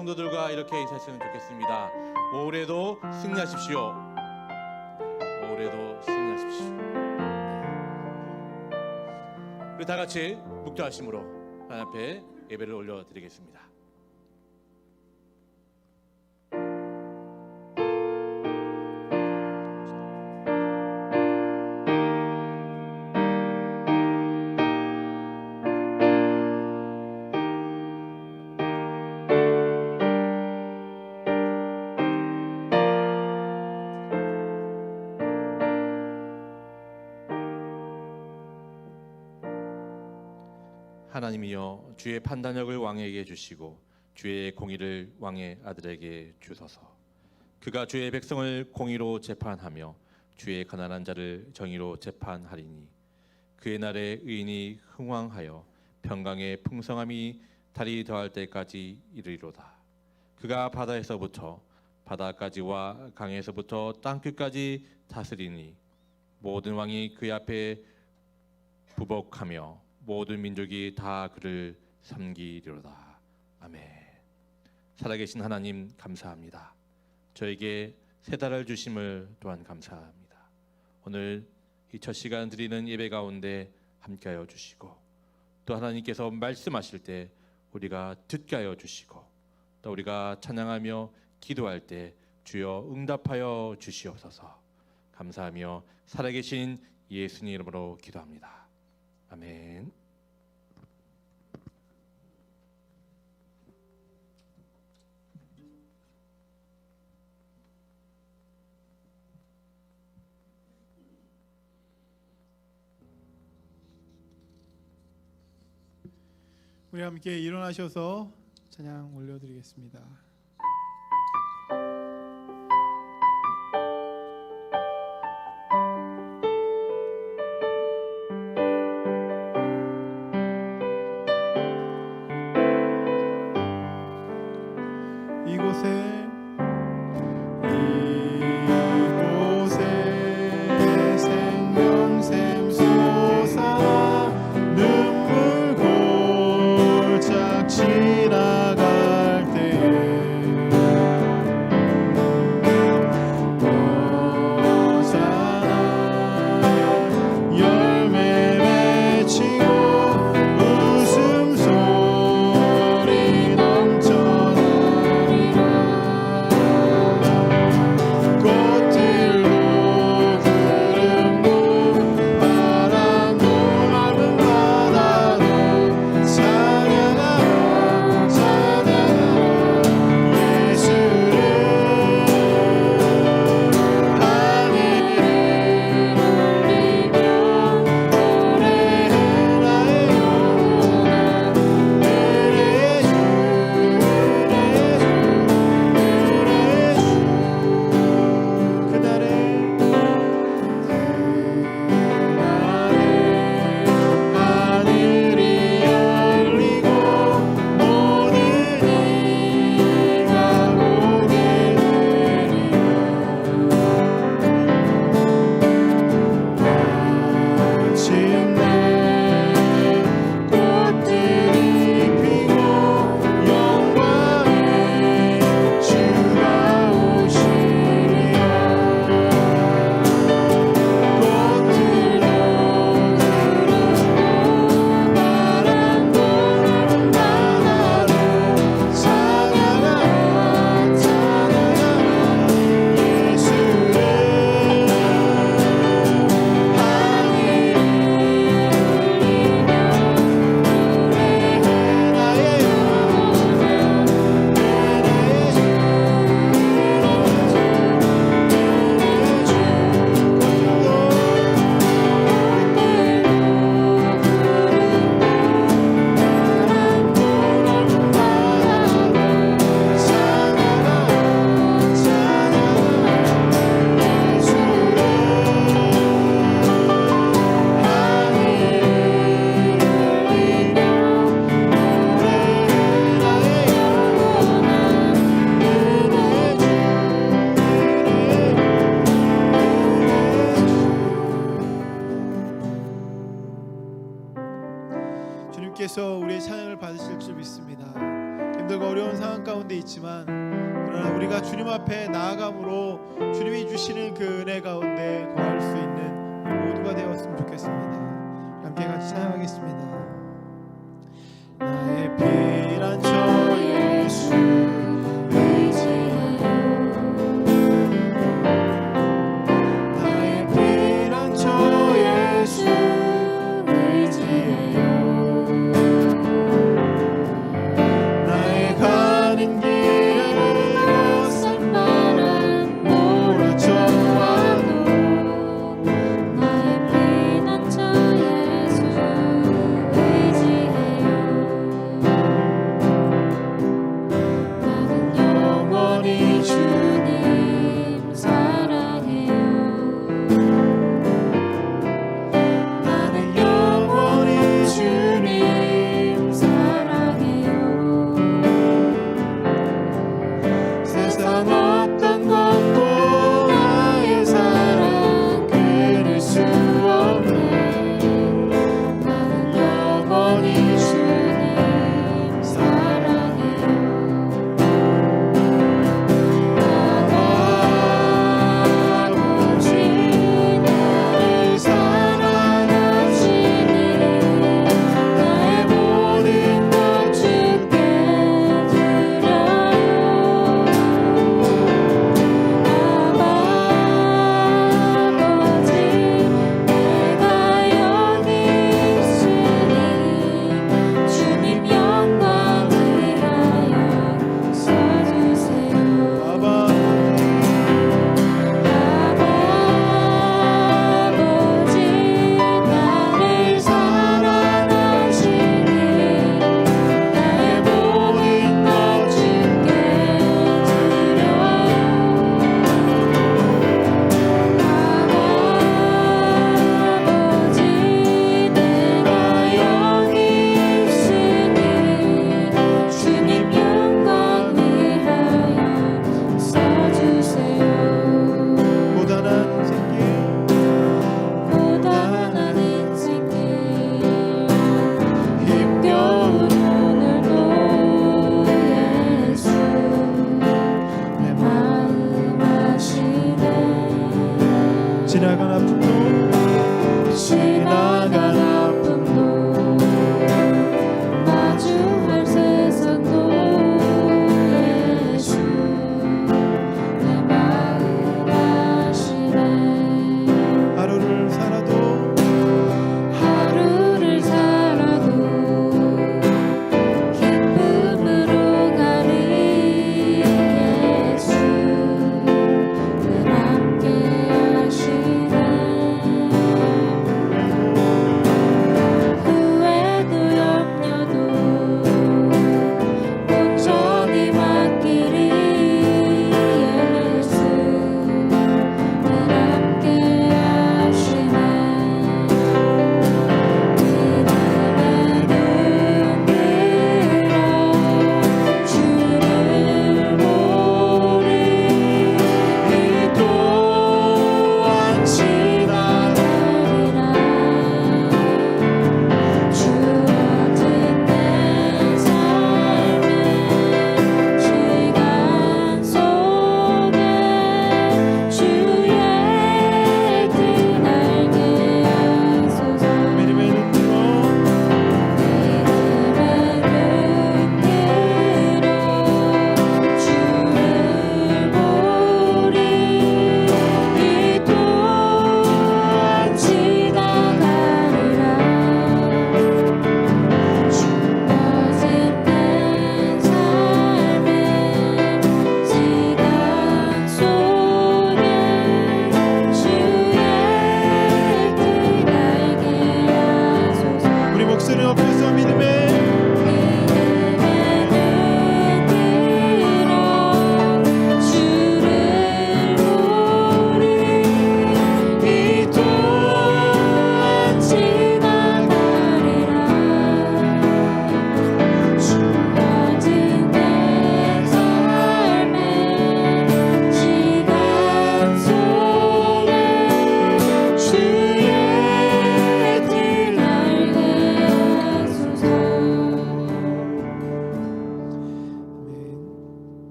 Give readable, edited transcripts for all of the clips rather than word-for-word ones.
성도들과 이렇게 인사했으면 좋겠습니다. 올해도 승리하십시오. 올해도 승리하십시오. 우리 다 같이 묵도하심으로 하나님 앞에 예배를 올려드리겠습니다. 하나님이여, 주의 판단력을 왕에게 주시고 주의 공의를 왕의 아들에게 주소서. 그가 주의 백성을 공의로 재판하며 주의 가난한 자를 정의로 재판하리니 그의 날에 의인이 흥왕하여 평강의 풍성함이 달이 더할 때까지 이르리로다. 그가 바다에서부터 바다까지와 강에서부터 땅끝까지 다스리니 모든 왕이 그의 앞에 부복하며 모든 민족이 다 그를 섬기리로다. 아멘. 살아계신 하나님 감사합니다. 저에게 새 달을 주심을 또한 감사합니다. 오늘 이 첫 시간 드리는 예배 가운데 함께하여 주시고 또 하나님께서 말씀하실 때 우리가 듣게 하여 주시고 또 우리가 찬양하며 기도할 때 주여 응답하여 주시옵소서. 감사하며 살아계신 예수님 이름으로 기도합니다. 아멘. 우리 함께 일어나셔서 찬양 올려드리겠습니다. 이곳에 생명샘 솟아 눈물 골짝 지나갈 때에 어자나 열매 맺히고 웃음소리 넘쳐나리라. 꽃들도 구름도 바람도 넓은 바다도 찬양하라 찬양하라 예수를 하늘을 울리며 노래해라 영원한 은혜의 주 그날에 하늘이 열리고 모든 이가 보게 되리라. 마침내 꽃들이 피고 영광의 주가 오시리라. 꽃들도 구름도 바람도 넓은 바다도 찬양하라 찬양하라 예수를 하늘을 울리며 노래해라 영원한 은혜의 주 주님께서 우리의 찬양을 받으실 줄 믿습니다. 힘들고 어려운 상황 가운데 있지만 그러나 우리가 주님 앞에 나아감으로 주님이 주시는 그 은혜 가운데 거할 수 있는 모두가 되었으면 좋겠습니다. 함께 같이 찬양하겠습니다. 나의 피난처 예수 의지하여 나의 피난처 예수 의지하여 나의 가는 길에 낯선 바람 몰아쳐와도 나의 피난처 예수 의지하여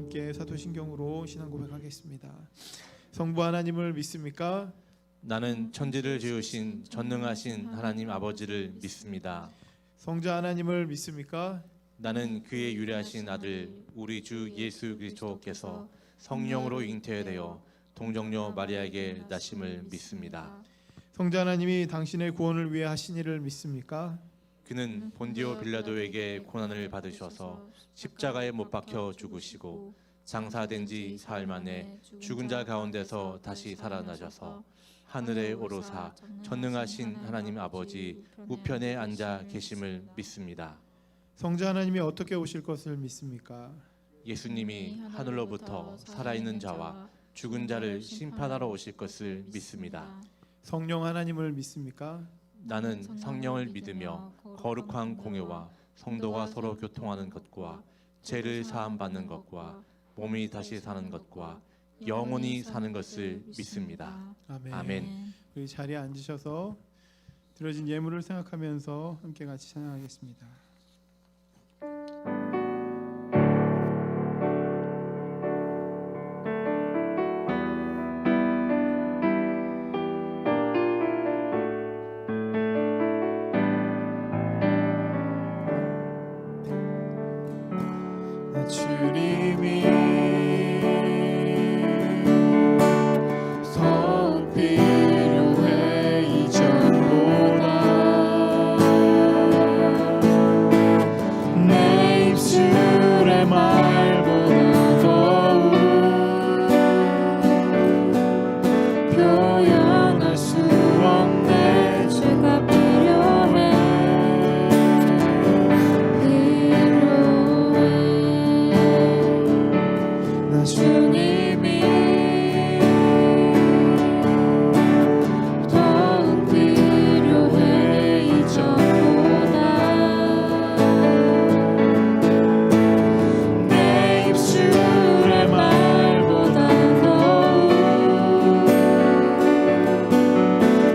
함께 사도신경으로 신앙 고백하겠습니다. 성부 하나님을 믿습니까? 나는 천지를 지으신 전능하신 하나님 아버지를 믿습니다. 성자 하나님을 믿습니까? 나는 그의 유일하신 아들 우리 주 예수 그리스도께서 성령으로 잉태되어 동정녀 마리아에게 나심을 믿습니다. 성자 하나님이 당신의 구원을 위해 하신 일을 믿습니까? 그는 본디오 빌라도에게 고난을 받으셔서 십자가에 못 박혀 죽으시고 장사된 지 사흘 만에 죽은 자 가운데서 다시 살아나셔서 하늘에 오르사 전능하신 하나님 아버지 우편에 앉아 계심을 믿습니다. 성자 하나님이 어떻게 오실 것을 믿습니까? 예수님이 하늘로부터 살아있는 자와 죽은 자를 심판하러 오실 것을 믿습니다. 성령 하나님을 믿습니까? 나는 성령을 믿으며 거룩한 공예와 성도가 서로 교통하는 것과 죄를 사함 받는 것과 몸이 다시 사는 것과 영원히 사는 것을 믿습니다. 아멘. 아멘. 우리 자리에 앉으셔서 드려진 예물을 생각하면서 함께 같이 찬양하겠습니다. 주님이 더 필요해 이전보다 내 입술의 말보다 더욱 표현할 수 없네 주가 필요해 나 주님이 더욱 필요해 이전보다 내 입술의 말보다 더욱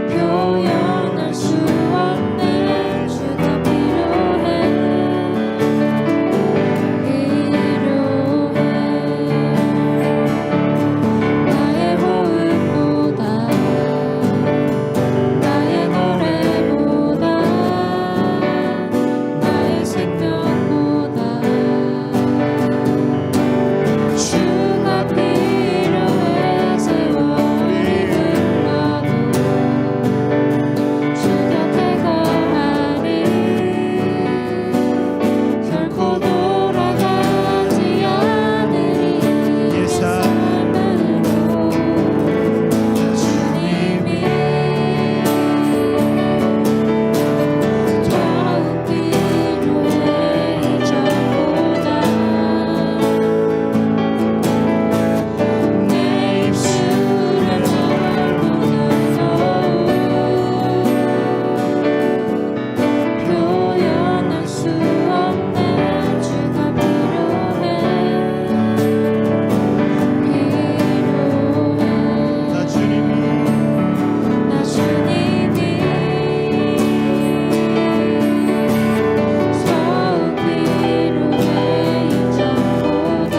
표현할 수 없네 주가 필요해 나의 호흡보다 나의 노래보다 나의 생명보다 주가 필요해 세월이 흘러도 주 곁에 거하리 결코 돌아가지 않으리 이 삶으로 주님이 더욱 필요해 이전보다 내 입술의 말보다 더욱 표현할 수 없네 주가 필요해 나 주님이 나 주님이 더욱 필요해 이전보다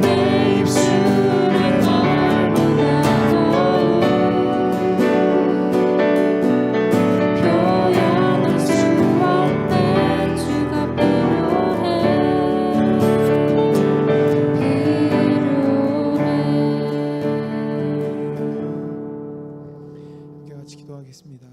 내 입술의 말보다 더욱 표현할 수 없네 주가 함께 같이 기도하겠습니다.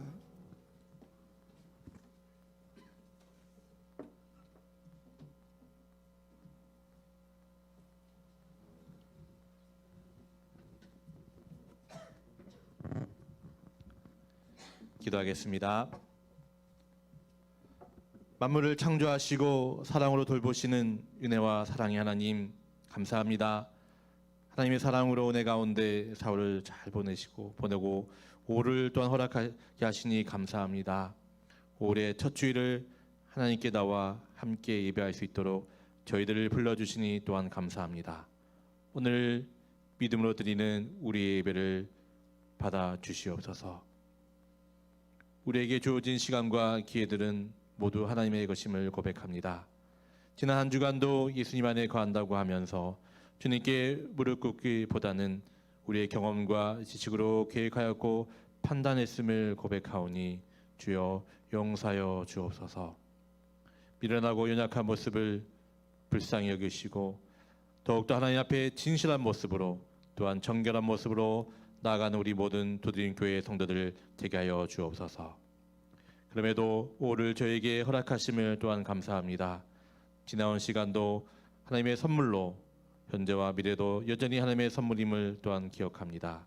기도하겠습니다. 만물을 창조하시고 사랑으로 돌보시는 은혜와 사랑의 하나님 감사합니다. 하나님의 사랑으로 은혜 가운데 사흘을 잘 보내고 올을 또한 허락하게 하시니 감사합니다. 올해 첫 주일을 하나님께 나와 함께 예배할 수 있도록 저희들을 불러주시니 또한 감사합니다. 오늘 믿음으로 드리는 우리의 예배를 받아 주시옵소서. 우리에게 주어진 시간과 기회들은 모두 하나님의 것임을 고백합니다. 지난 한 주간도 예수님 안에 거한다고 하면서 주님께 무릎 꿇기보다는 우리의 경험과 지식으로 계획하였고 판단했음을 고백하오니 주여 용서하여 주옵소서. 미련하고 연약한 모습을 불쌍히 여기시고 더욱더 하나님 앞에 진실한 모습으로 또한 정결한 모습으로 나아가는 우리 모든 도드림 교회 성도들 되게 하여 주옵소서. 그럼에도 오늘 저에게 허락하심을 또한 감사합니다. 지나온 시간도 하나님의 선물로 현재와 미래도 여전히 하나님의 선물임을 또한 기억합니다.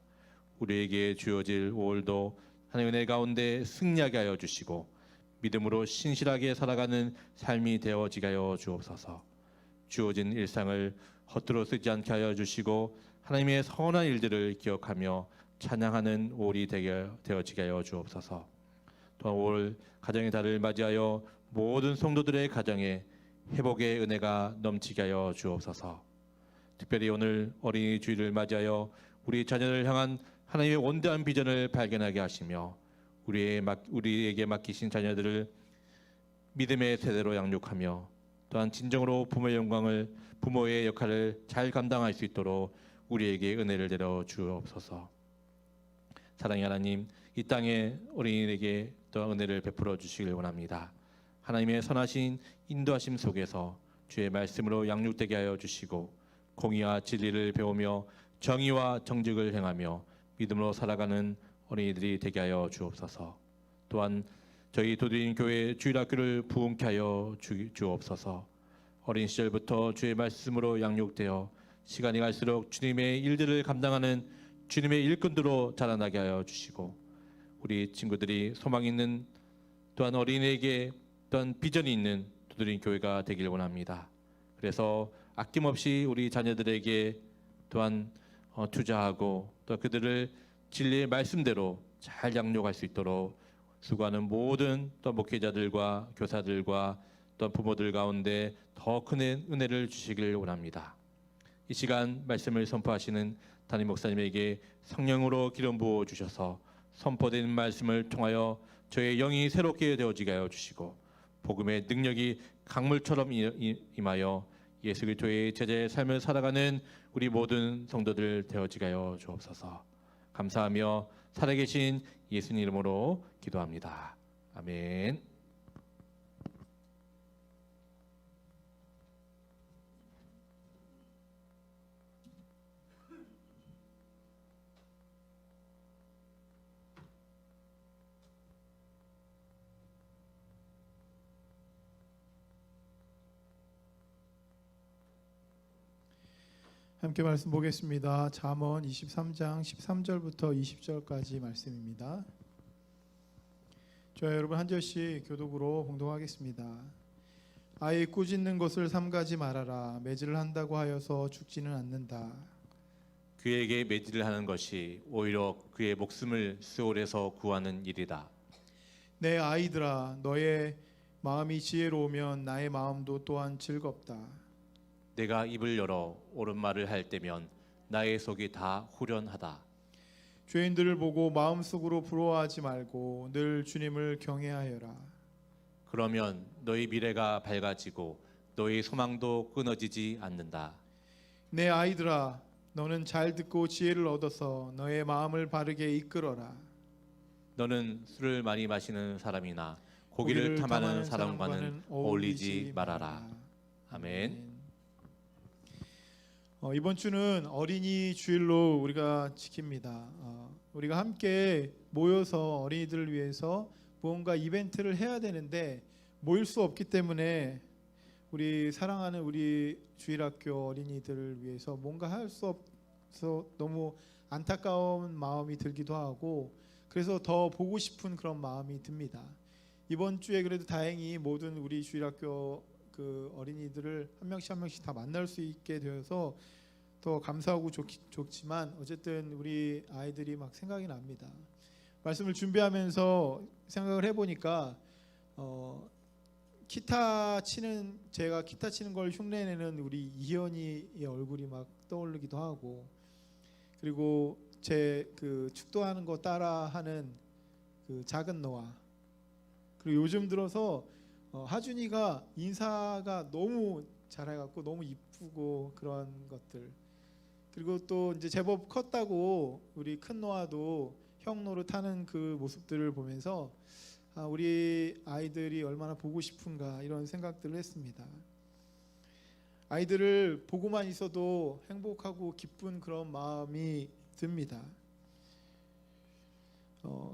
우리에게 주어질 5월도 하나님의 은혜 가운데 승리하게 하여 주시고 믿음으로 신실하게 살아가는 삶이 되어지게 하여 주옵소서. 주어진 일상을 헛되이 쓰지 않게 하여 주시고 하나님의 선한 일들을 기억하며 찬양하는 5월이 되어지게 하여 주옵소서. 또한 5월 가정의 달을 맞이하여 모든 성도들의 가정에 회복의 은혜가 넘치게 하여 주옵소서. 특별히 오늘 어린이 주일을 맞이하여 우리 자녀를 향한 하나님의 원대한 비전을 발견하게 하시며 우리에게 맡기신 자녀들을 믿음의 세대로 양육하며 또한 진정으로 부모의 역할을 잘 감당할 수 있도록 우리에게 은혜를 내려 주옵소서. 사랑의 하나님, 이 땅에 어린이에게 또한 은혜를 베풀어 주시길 원합니다. 하나님의 선하신 인도하심 속에서 주의 말씀으로 양육되게 하여 주시고 공의와 진리를 배우며 정의와 정직을 행하며 믿음으로 살아가는 어린이들이 되게 하여 주옵소서. 또한 저희 도드림 교회 주일학교를 부흥케 하여 주옵소서. 어린 시절부터 주의 말씀으로 양육되어 시간이 갈수록 주님의 일들을 감당하는 주님의 일꾼들로 자라나게 하여 주시고 우리 친구들이 소망 있는 또한 어린이에게 또한 비전이 있는 도드림 교회가 되길 원합니다. 그래서 아낌없이 우리 자녀들에게 또한 투자하고 또 그들을 진리의 말씀대로 잘 양육할 수 있도록 수고하는 모든 또 목회자들과 교사들과 또 부모들 가운데 더 큰 은혜를 주시길 원합니다. 이 시간 말씀을 선포하시는 담임 목사님에게 성령으로 기름 부어 주셔서 선포된 말씀을 통하여 저의 영이 새롭게 되어지게 하여 주시고 복음의 능력이 강물처럼 임하여 예수 그리스도의 제자의 삶을 살아가는 우리 모든 성도들 되어지게 하여 주옵소서. 감사하며 살아계신 예수님 이름으로 기도합니다. 아멘. 함께 말씀 보겠습니다. 잠언 23장 13절부터 20절까지 말씀입니다. 저희 여러분 한 절씩 교독으로 봉독하겠습니다. 아이 꾸짖는 것을 삼가지 말아라. 매질을 한다고 하여서 죽지는 않는다. 그에게 매질을 하는 것이 오히려 그의 목숨을 수월에서 구하는 일이다. 내 아이들아, 너의 마음이 지혜로우면 나의 마음도 또한 즐겁다. 내가 입을 열어 옳은 말을 할 때면 나의 속이 다 후련하다. 죄인들을 보고 마음속으로 부러워하지 말고 늘 주님을 경외하여라. 그러면 너희 미래가 밝아지고 너희 소망도 끊어지지 않는다. 내 아이들아, 너는 잘 듣고 지혜를 얻어서 너의 마음을 바르게 이끌어라. 너는 술을 많이 마시는 사람이나 고기를 탐하는 사람과는 어울리지 말아라. 아멘. 이번 주는 어린이 주일로 우리가 지킵니다. 우리가 함께 모여서 어린이들을 위해서 무언가 이벤트를 해야 되는데 모일 수 없기 때문에 우리 사랑하는 우리 주일학교 어린이들을 위해서 뭔가 할 수 없어 너무 안타까운 마음이 들기도 하고 그래서 더 보고 싶은 그런 마음이 듭니다. 이번 주에 그래도 다행히 모든 우리 주일학교 그 어린이들을 한 명씩 다 만날 수 있게 되어서 더 감사하고 좋지만 어쨌든 우리 아이들이 막 생각이 납니다. 말씀을 준비하면서 생각을 해보니까 제가 기타 치는 걸 흉내내는 우리 이현이의 얼굴이 막 떠오르기도 하고 그리고 제 그 축도하는 거 따라하는 그 작은 노아 그리고 요즘 들어서 하준이가 인사가 너무 잘해갖고 너무 이쁘고 그런 것들, 그리고 또 이제 제법 컸다고 우리 큰 노아도 형 노릇하는 그 모습들을 보면서 우리 아이들이 얼마나 보고 싶은가 이런 생각들을 했습니다. 아이들을 보고만 있어도 행복하고 기쁜 그런 마음이 듭니다.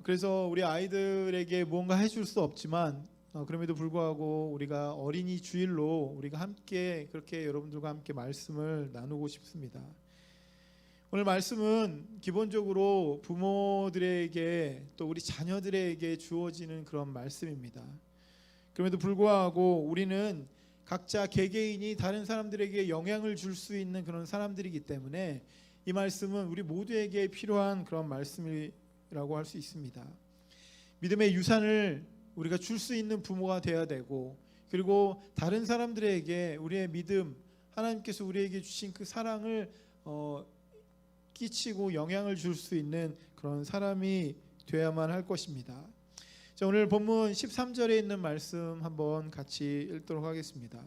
그래서 우리 아이들에게 무언가 해줄 수 없지만 그럼에도 불구하고 우리가 어린이 주일로 우리가 함께 그렇게 여러분들과 함께 말씀을 나누고 싶습니다. 오늘 말씀은 기본적으로 부모들에게 또 우리 자녀들에게 주어지는 그런 말씀입니다. 그럼에도 불구하고 우리는 각자 개개인이 다른 사람들에게 영향을 줄 수 있는 그런 사람들이기 때문에 이 말씀은 우리 모두에게 필요한 그런 말씀이라고 할 수 있습니다. 믿음의 유산을 우리가 줄 수 있는 부모가 되어야 되고, 그리고 다른 사람들에게 우리의 믿음, 하나님께서 우리에게 주신 그 사랑을 끼치고 영향을 줄 수 있는 그런 사람이 되어야만 할 것입니다. 자, 오늘 본문 13절에 있는 말씀 한번 같이 읽도록 하겠습니다.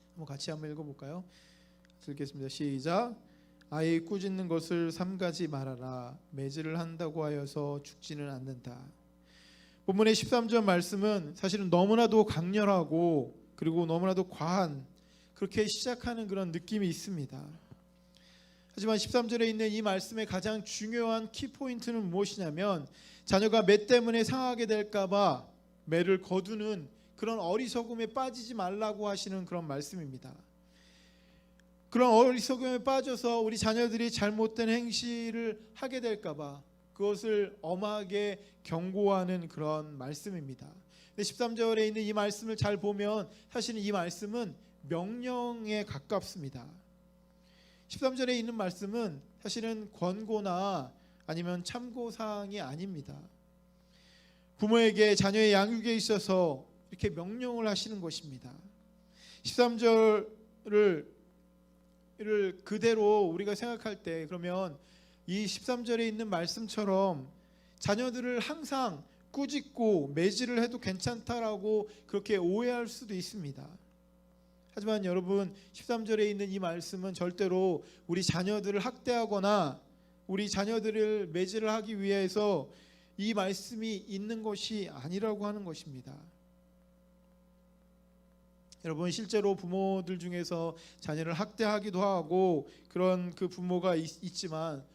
한번 같이 한번 읽어볼까요? 읽겠습니다. 시작. 아이 꾸짖는 것을 삼가지 말아라. 매질을 한다고 하여서 죽지는 않는다. 본문의 13절 말씀은 사실은 너무나도 강렬하고 그리고 너무나도 과한, 그렇게 시작하는 그런 느낌이 있습니다. 하지만 13절에 있는 이 말씀의 가장 중요한 키포인트는 무엇이냐면, 자녀가 매 때문에 상하게 될까봐 매를 거두는 그런 어리석음에 빠지지 말라고 하시는 그런 말씀입니다. 그런 어리석음에 빠져서 우리 자녀들이 잘못된 행실을 하게 될까봐 그것을 엄하게 경고하는 그런 말씀입니다. 13절에 있는 이 말씀을 잘 보면 사실은 이 말씀은 명령에 가깝습니다. 13절에 있는 말씀은 사실은 권고나 아니면 참고사항이 아닙니다. 부모에게 자녀의 양육에 있어서 이렇게 명령을 하시는 것입니다. 13절을 그대로 우리가 생각할 때, 그러면 이 13절에 있는 말씀처럼 자녀들을 항상 꾸짖고 매질을 해도 괜찮다라고 그렇게 오해할 수도 있습니다. 하지만 여러분, 13절에 있는 이 말씀은 절대로 우리 자녀들을 학대하거나 우리 자녀들을 매질을 하기 위해서 이 말씀이 있는 것이 아니라고 하는 것입니다. 여러분, 실제로 부모들 중에서 자녀를 학대하기도 하고 그런 그 부모가 있지만,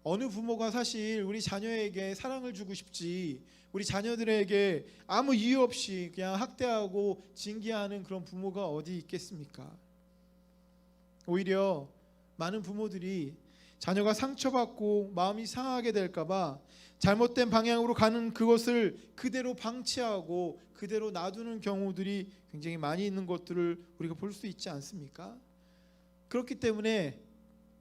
어느 부모가 사실 우리 자녀에게 사랑을 주고 싶지 우리 자녀들에게 아무 이유 없이 그냥 학대하고 징계하는 그런 부모가 어디 있겠습니까? 오히려 많은 부모들이 자녀가 상처받고 마음이 상하게 될까봐 잘못된 방향으로 가는 그것을 그대로 방치하고 그대로 놔두는 경우들이 굉장히 많이 있는 것들을 우리가 볼 수 있지 않습니까? 그렇기 때문에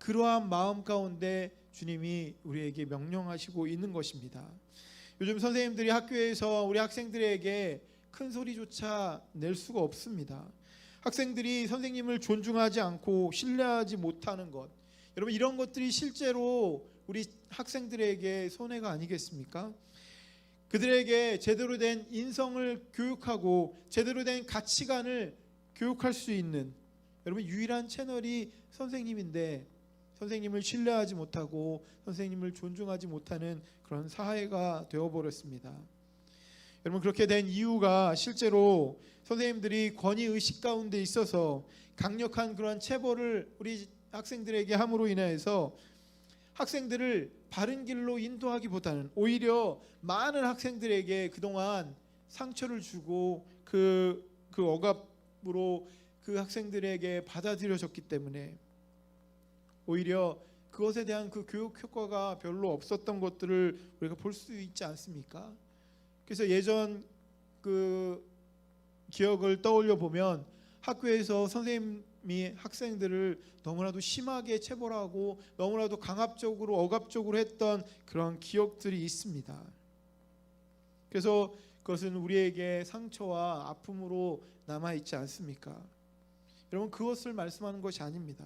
그러한 마음 가운데 주님이 우리에게 명령하시고 있는 것입니다. 요즘 선생님들이 학교에서 우리 학생들에게 큰 소리조차 낼 수가 없습니다. 학생들이 선생님을 존중하지 않고 신뢰하지 못하는 것, 여러분, 이런 것들이 실제로 우리 학생들에게 손해가 아니겠습니까? 그들에게 제대로 된 인성을 교육하고 제대로 된 가치관을 교육할 수 있는, 여러분, 유일한 채널이 선생님인데 선생님을 신뢰하지 못하고 선생님을 존중하지 못하는 그런 사회가 되어버렸습니다. 여러분, 그렇게 된 이유가 실제로 선생님들이 권위의식 가운데 있어서 강력한 그런 체벌을 우리 학생들에게 함으로 인해서 학생들을 바른 길로 인도하기보다는 오히려 많은 학생들에게 그동안 상처를 주고 그 억압으로 그 학생들에게 받아들여졌기 때문에 오히려 그것에 대한 그 교육 효과가 별로 없었던 것들을 우리가 볼 수 있지 않습니까? 그래서 예전 그 기억을 떠올려 보면 학교에서 선생님이 학생들을 너무나도 심하게 체벌하고 너무나도 강압적으로 억압적으로 했던 그런 기억들이 있습니다. 그래서 그것은 우리에게 상처와 아픔으로 남아 있지 않습니까? 여러분, 그것을 말씀하는 것이 아닙니다.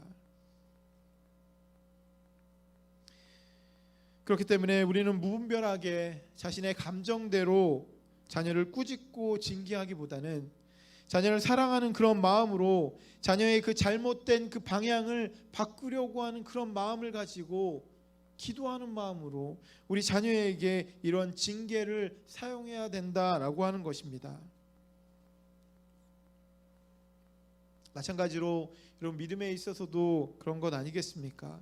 그렇기 때문에 우리는 무분별하게 자신의 감정대로 자녀를 꾸짖고 징계하기보다는 자녀를 사랑하는 그런 마음으로 자녀의 그 잘못된 그 방향을 바꾸려고 하는 그런 마음을 가지고 기도하는 마음으로 우리 자녀에게 이런 징계를 사용해야 된다라고 하는 것입니다. 마찬가지로 이런 믿음에 있어서도 그런 것 아니겠습니까?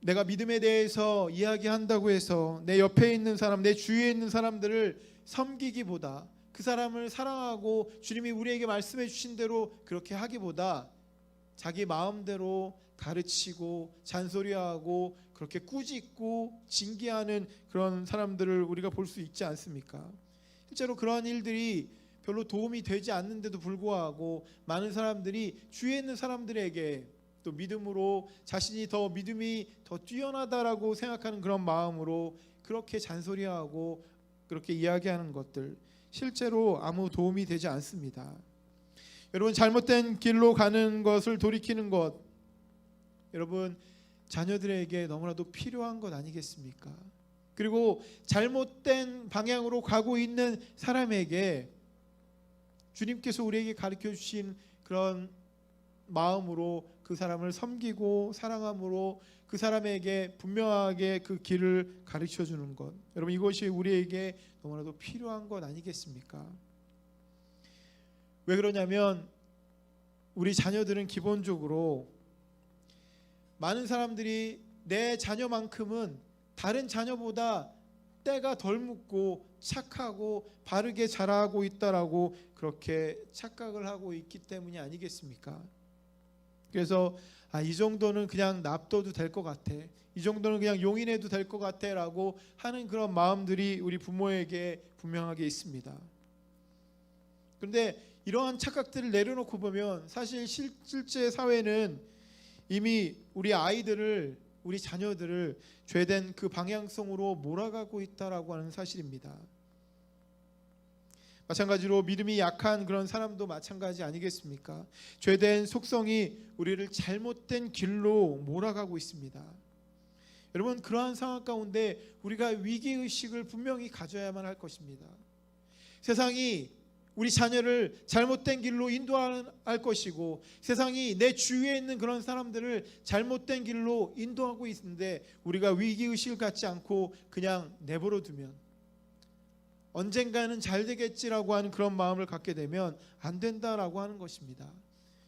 내가 믿음에 대해서 이야기한다고 해서 내 옆에 있는 사람, 내 주위에 있는 사람들을 섬기기보다 그 사람을 사랑하고 주님이 우리에게 말씀해 주신 대로 그렇게 하기보다 자기 마음대로 가르치고 잔소리하고 그렇게 꾸짖고 징계하는 그런 사람들을 우리가 볼 수 있지 않습니까? 실제로 그러한 일들이 별로 도움이 되지 않는데도 불구하고 많은 사람들이 주위에 있는 사람들에게 또 믿음으로 자신이 더 믿음이 더 뛰어나다라고 생각하는 그런 마음으로 그렇게 잔소리하고 그렇게 이야기하는 것들 실제로 아무 도움이 되지 않습니다. 여러분, 잘못된 길로 가는 것을 돌이키는 것, 여러분 자녀들에게 너무나도 필요한 것 아니겠습니까? 그리고 잘못된 방향으로 가고 있는 사람에게 주님께서 우리에게 가르쳐 주신 그런 마음으로 그 사람을 섬기고 사랑함으로 그 사람에게 분명하게 그 길을 가르쳐 주는 것, 여러분 이것이 우리에게 너무나도 필요한 것 아니겠습니까? 왜 그러냐면 우리 자녀들은 기본적으로 많은 사람들이 내 자녀만큼은 다른 자녀보다 때가 덜 묻고 착하고 바르게 자라고 있다라고 그렇게 착각을 하고 있기 때문이 아니겠습니까? 그래서 이 정도는 그냥 납둬도 될 것 같아, 이 정도는 그냥 용인해도 될 것 같아 라고 하는 그런 마음들이 우리 부모에게 분명하게 있습니다. 그런데 이러한 착각들을 내려놓고 보면 사실 실제 사회는 이미 우리 아이들을, 우리 자녀들을 죄된 그 방향성으로 몰아가고 있다라고 하는 사실입니다. 마찬가지로 믿음이 약한 그런 사람도 마찬가지 아니겠습니까? 죄된 속성이 우리를 잘못된 길로 몰아가고 있습니다. 여러분, 그러한 상황 가운데 우리가 위기의식을 분명히 가져야만 할 것입니다. 세상이 우리 자녀를 잘못된 길로 인도할 것이고 세상이 내 주위에 있는 그런 사람들을 잘못된 길로 인도하고 있는데 우리가 위기의식을 갖지 않고 그냥 내버려 두면 언젠가는 잘 되겠지라고 하는 그런 마음을 갖게 되면 안 된다라고 하는 것입니다.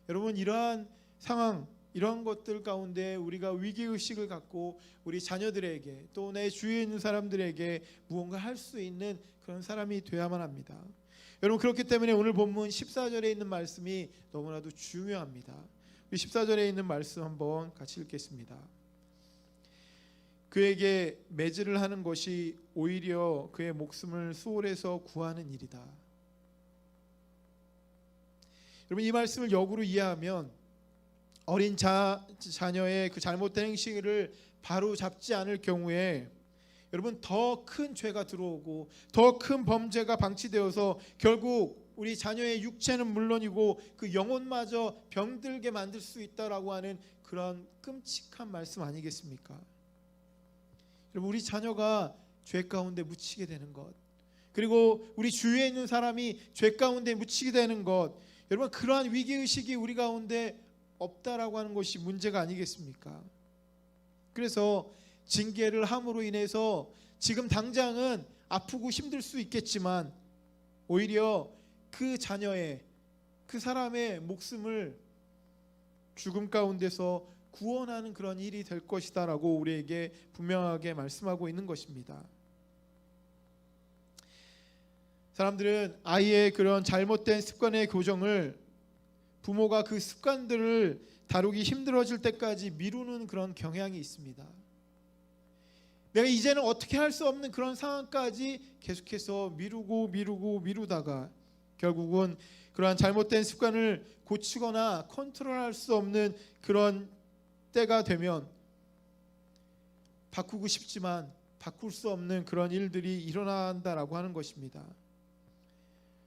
여러분, 이러한 상황, 이러한 것들 가운데 우리가 위기의식을 갖고 우리 자녀들에게 또 내 주위에 있는 사람들에게 무언가 할 수 있는 그런 사람이 되어야만 합니다. 여러분, 그렇기 때문에 오늘 본문 14절에 있는 말씀이 너무나도 중요합니다. 우리 14절에 있는 말씀 한번 같이 읽겠습니다. 그에게 매질을 하는 것이 오히려 그의 목숨을 수월해서 구하는 일이다. 여러분, 이 말씀을 역으로 이해하면 어린 자녀의 그 잘못된 행실을 바로 잡지 않을 경우에 여러분 더 큰 죄가 들어오고 더 큰 범죄가 방치되어서 결국 우리 자녀의 육체는 물론이고 그 영혼마저 병들게 만들 수 있다라고 하는 그런 끔찍한 말씀 아니겠습니까? 여러분, 우리 자녀가 죄 가운데 묻히게 되는 것, 그리고 우리 주위에 있는 사람이 죄 가운데 묻히게 되는 것, 여러분 그러한 위기의식이 우리 가운데 없다라고 하는 것이 문제가 아니겠습니까? 그래서 징계를 함으로 인해서 지금 당장은 아프고 힘들 수 있겠지만 오히려 그 자녀의, 그 사람의 목숨을 죽음 가운데서 구원하는 그런 일이 될 것이다 라고 우리에게 분명하게 말씀하고 있는 것입니다. 사람들은 아이의 그런 잘못된 습관의 교정을 부모가 그 습관들을 다루기 힘들어질 때까지 미루는 그런 경향이 있습니다. 내가 이제는 어떻게 할 수 없는 그런 상황까지 계속해서 미루다가 결국은 그러한 잘못된 습관을 고치거나 컨트롤할 수 없는 그런 때가 되면 바꾸고 싶지만 바꿀 수 없는 그런 일들이 일어난다라고 하는 것입니다.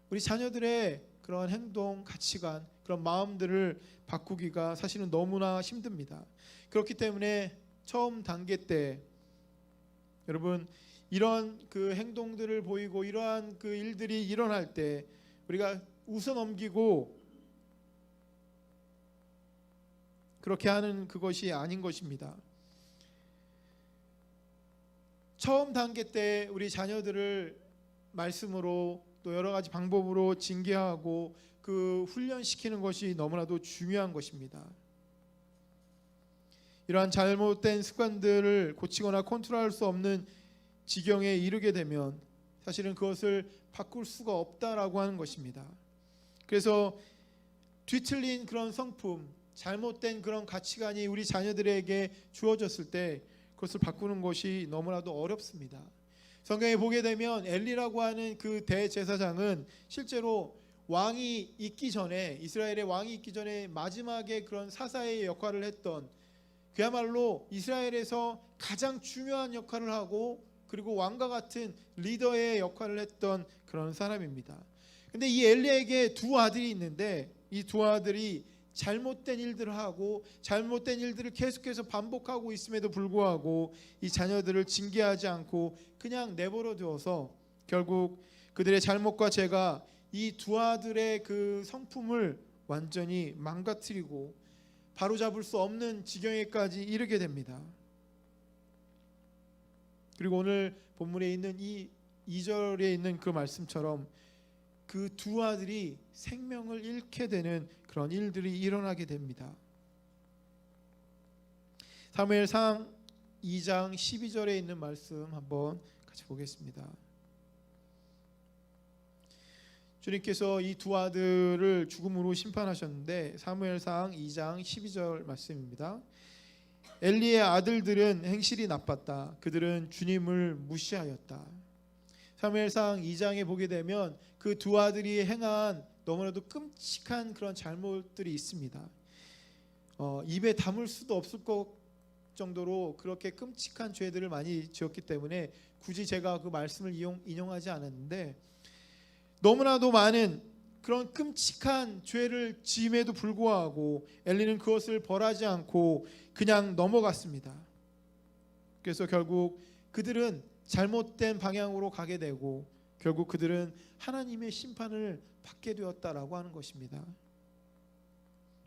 우리 자녀들의 그런 행동, 가치관, 그런 마음들을 바꾸기가 사실은 너무나 힘듭니다. 그렇기 때문에 처음 단계 때 여러분 이런 그 행동들을 보이고 이러한 그 일들이 일어날 때 우리가 웃어 넘기고 그렇게 하는 그것이 아닌 것입니다. 처음 단계 때 우리 자녀들을 말씀으로 또 여러 가지 방법으로 징계하고 그 훈련시키는 것이 너무나도 중요한 것입니다. 이러한 잘못된 습관들을 고치거나 컨트롤할 수 없는 지경에 이르게 되면 사실은 그것을 바꿀 수가 없다라고 하는 것입니다. 그래서 뒤틀린 그런 성품, 잘못된 그런 가치관이 우리 자녀들에게 주어졌을 때 그것을 바꾸는 것이 너무나도 어렵습니다. 성경에 보게 되면 엘리라고 하는 그 대제사장은 실제로 왕이 있기 전에, 이스라엘의 왕이 있기 전에 마지막에 그런 사사의 역할을 했던, 그야말로 이스라엘에서 가장 중요한 역할을 하고 그리고 왕과 같은 리더의 역할을 했던 그런 사람입니다. 근데 이 엘리에게 두 아들이 있는데 이 두 아들이 잘못된 일들을 하고 잘못된 일들을 계속해서 반복하고 있음에도 불구하고 이 자녀들을 징계하지 않고 그냥 내버려 두어서 결국 그들의 잘못과 죄가 이 두 아들의 그 성품을 완전히 망가뜨리고 바로잡을 수 없는 지경에까지 이르게 됩니다. 그리고 오늘 본문에 있는 이 2절에 있는 그 말씀처럼 그 두 아들이 생명을 잃게 되는 그런 일들이 일어나게 됩니다. 사무엘상 2장 12절에 있는 말씀 한번 같이 보겠습니다. 주님께서 이 두 아들을 죽음으로 심판하셨는데 사무엘상 2장 12절 말씀입니다. 엘리의 아들들은 행실이 나빴다. 그들은 주님을 무시하였다. 사무엘상 2장에 보게 되면 그 두 아들이 행한 너무나도 끔찍한 그런 잘못들이 있습니다. 입에 담을 수도 없을 것 정도로 그렇게 끔찍한 죄들을 많이 지었기 때문에 굳이 제가 그 말씀을 인용하지 않았는데 너무나도 많은 그런 끔찍한 죄를 지음에도 불구하고 엘리는 그것을 벌하지 않고 그냥 넘어갔습니다. 그래서 결국 그들은 잘못된 방향으로 가게 되고 결국 그들은 하나님의 심판을 받게 되었다라고 하는 것입니다.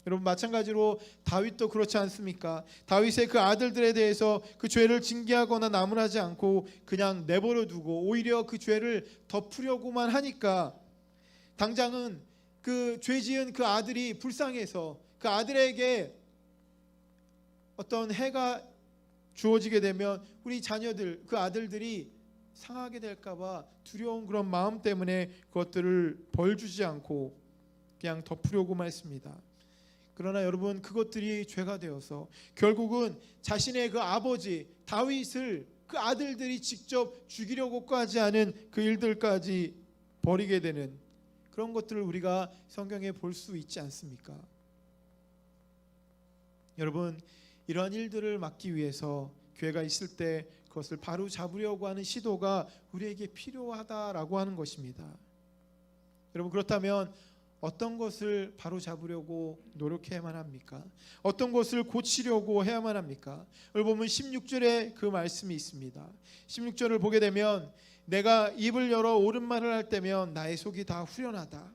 여러분 마찬가지로 다윗도 그렇지 않습니까? 다윗의 그 아들들에 대해서 그 죄를 징계하거나 나무라지 않고 그냥 내버려 두고 오히려 그 죄를 덮으려고만 하니까 당장은 그 죄 지은 그 아들이 불쌍해서 그 아들에게 어떤 해가 주어지게 되면 우리 자녀들 그 아들들이 상하게 될까봐 두려운 그런 마음 때문에 그것들을 벌 주지 않고 그냥 덮으려고만 했습니다. 그러나 여러분 그것들이 죄가 되어서 결국은 자신의 그 아버지 다윗을 그 아들들이 직접 죽이려고까지 하는 그 일들까지 벌이게 되는 그런 것들을 우리가 성경에 볼 수 있지 않습니까? 여러분 이러한 일들을 막기 위해서 기회가 있을 때 그것을 바로 잡으려고 하는 시도가 우리에게 필요하다라고 하는 것입니다. 여러분 그렇다면 어떤 것을 바로 잡으려고 노력해야만 합니까? 어떤 것을 고치려고 해야만 합니까? 오늘 보면 16절에 그 말씀이 있습니다. 16절을 보게 되면 내가 입을 열어 옳은 말을 할 때면 나의 속이 다 후련하다.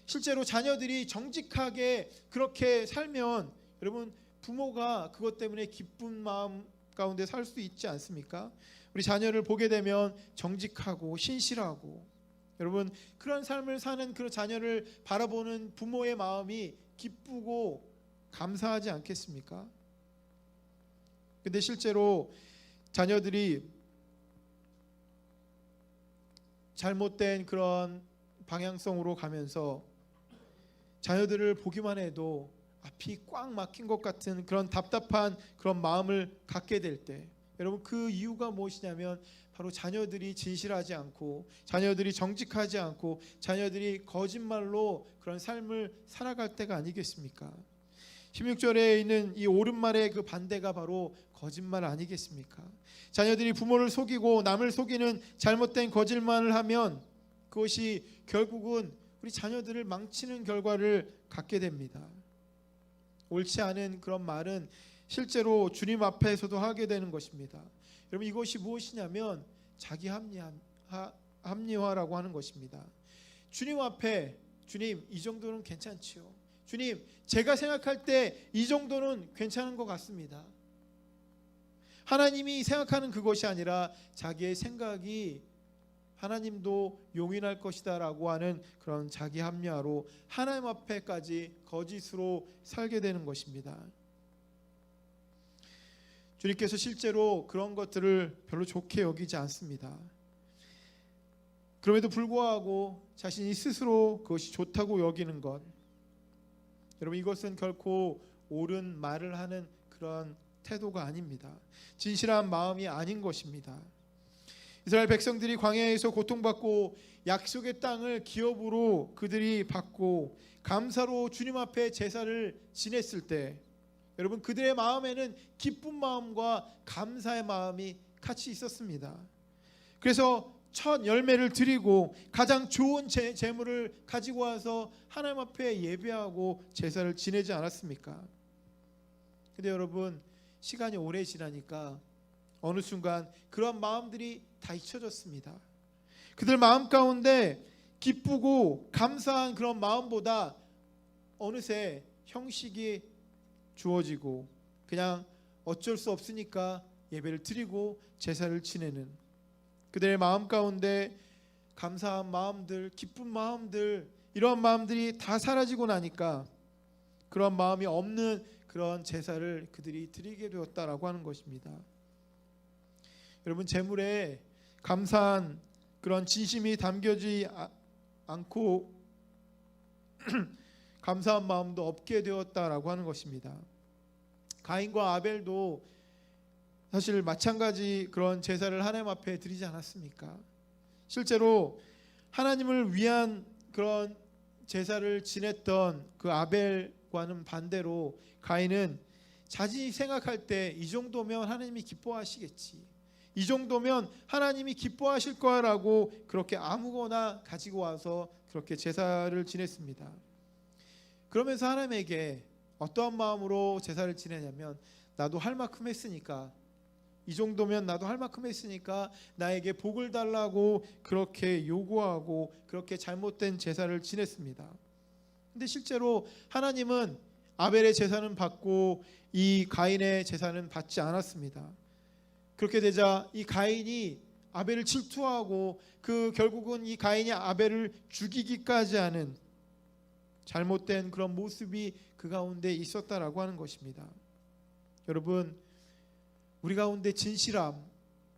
실제로 자녀들이 정직하게 그렇게 살면 여러분 부모가 그것 때문에 기쁜 마음 가운데 살 수 있지 않습니까? 우리 자녀를 보게 되면 정직하고 신실하고 여러분 그런 삶을 사는 그 자녀를 바라보는 부모의 마음이 기쁘고 감사하지 않겠습니까? 근데 실제로 자녀들이 잘못된 그런 방향성으로 가면서 자녀들을 보기만 해도 앞이 꽉 막힌 것 같은 그런 답답한 그런 마음을 갖게 될 때 여러분 그 이유가 무엇이냐면 바로 자녀들이 진실하지 않고 자녀들이 정직하지 않고 자녀들이 거짓말로 그런 삶을 살아갈 때가 아니겠습니까? 16절에 있는 이 옳은 말의 그 반대가 바로 거짓말 아니겠습니까? 자녀들이 부모를 속이고 남을 속이는 잘못된 거짓말을 하면 그것이 결국은 우리 자녀들을 망치는 결과를 갖게 됩니다. 옳지 않은 그런 말은 실제로 주님 앞에서도 하게 되는 것입니다. 여러분 이것이 무엇이냐면 자기 합리화라고 하는 것입니다. 주님 앞에 주님 이 정도는 괜찮지요. 주님 제가 생각할 때 이 정도는 괜찮은 것 같습니다. 하나님이 생각하는 그것이 아니라 자기의 생각이 하나님도 용인할 것이다 라고 하는 그런 자기 합리화로 하나님 앞에까지 거짓으로 살게 되는 것입니다. 주님께서 실제로 그런 것들을 별로 좋게 여기지 않습니다. 그럼에도 불구하고 자신이 스스로 그것이 좋다고 여기는 것, 여러분 이것은 결코 옳은 말을 하는 그런 태도가 아닙니다. 진실한 마음이 아닌 것입니다. 이스라엘 백성들이 광야에서 고통받고 약속의 땅을 기업으로 그들이 받고 감사로 주님 앞에 제사를 지냈을 때 여러분 그들의 마음에는 기쁜 마음과 감사의 마음이 같이 있었습니다. 그래서 첫 열매를 드리고 가장 좋은 제물을 가지고 와서 하나님 앞에 예배하고 제사를 지내지 않았습니까? 근데 여러분 시간이 오래 지나니까 어느 순간 그런 마음들이 다 잊혀졌습니다. 그들 마음 가운데 기쁘고 감사한 그런 마음보다 어느새 형식이 주어지고 그냥 어쩔 수 없으니까 예배를 드리고 제사를 지내는 그들의 마음 가운데 감사한 마음들, 기쁜 마음들, 이런 마음들이 다 사라지고 나니까 그런 마음이 없는 그런 제사를 그들이 드리게 되었다라고 하는 것입니다. 여러분 제물에 감사한 그런 진심이 담겨지 않고 감사한 마음도 없게 되었다라고 하는 것입니다. 가인과 아벨도 사실 마찬가지 그런 제사를 하나님 앞에 드리지 않았습니까? 실제로 하나님을 위한 그런 제사를 지냈던 그 아벨과는 반대로 가인은 자신이 생각할 때 이 정도면 하나님이 기뻐하시겠지, 이 정도면 하나님이 기뻐하실 거라고 그렇게 아무거나 가지고 와서 그렇게 제사를 지냈습니다. 그러면서 하나님에게 어떠한 마음으로 제사를 지내냐면 나도 할 만큼 했으니까, 이 정도면 나도 할 만큼 했으니까 나에게 복을 달라고 그렇게 요구하고 그렇게 잘못된 제사를 지냈습니다. 근데 실제로 하나님은 아벨의 제사는 받고 이 가인의 제사는 받지 않았습니다. 그렇게 되자 이 가인이 아벨을 질투하고 그 결국은 이 가인이 아벨을 죽이기까지 하는 잘못된 그런 모습이 그 가운데 있었다라고 하는 것입니다. 여러분, 우리 가운데 진실함,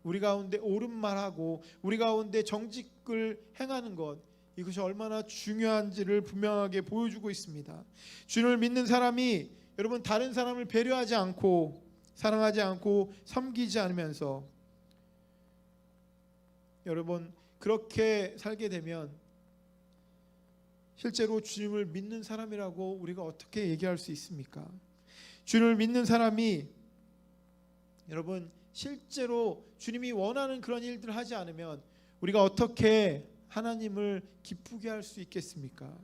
우리 가운데 옳은 말하고 우리 가운데 정직을 행하는 것, 이것이 얼마나 중요한지를 분명하게 보여주고 있습니다. 주님을 믿는 사람이 여러분 다른 사람을 배려하지 않고 사랑하지 않고 섬기지 않으면서 여러분 그렇게 살게 되면 실제로 주님을 믿는 사람이라고 우리가 어떻게 얘기할 수 있습니까? 주님을 믿는 사람이 여러분 실제로 주님이 원하는 그런 일들을 하지 않으면 우리가 어떻게 하나님을 기쁘게 할 수 있겠습니까?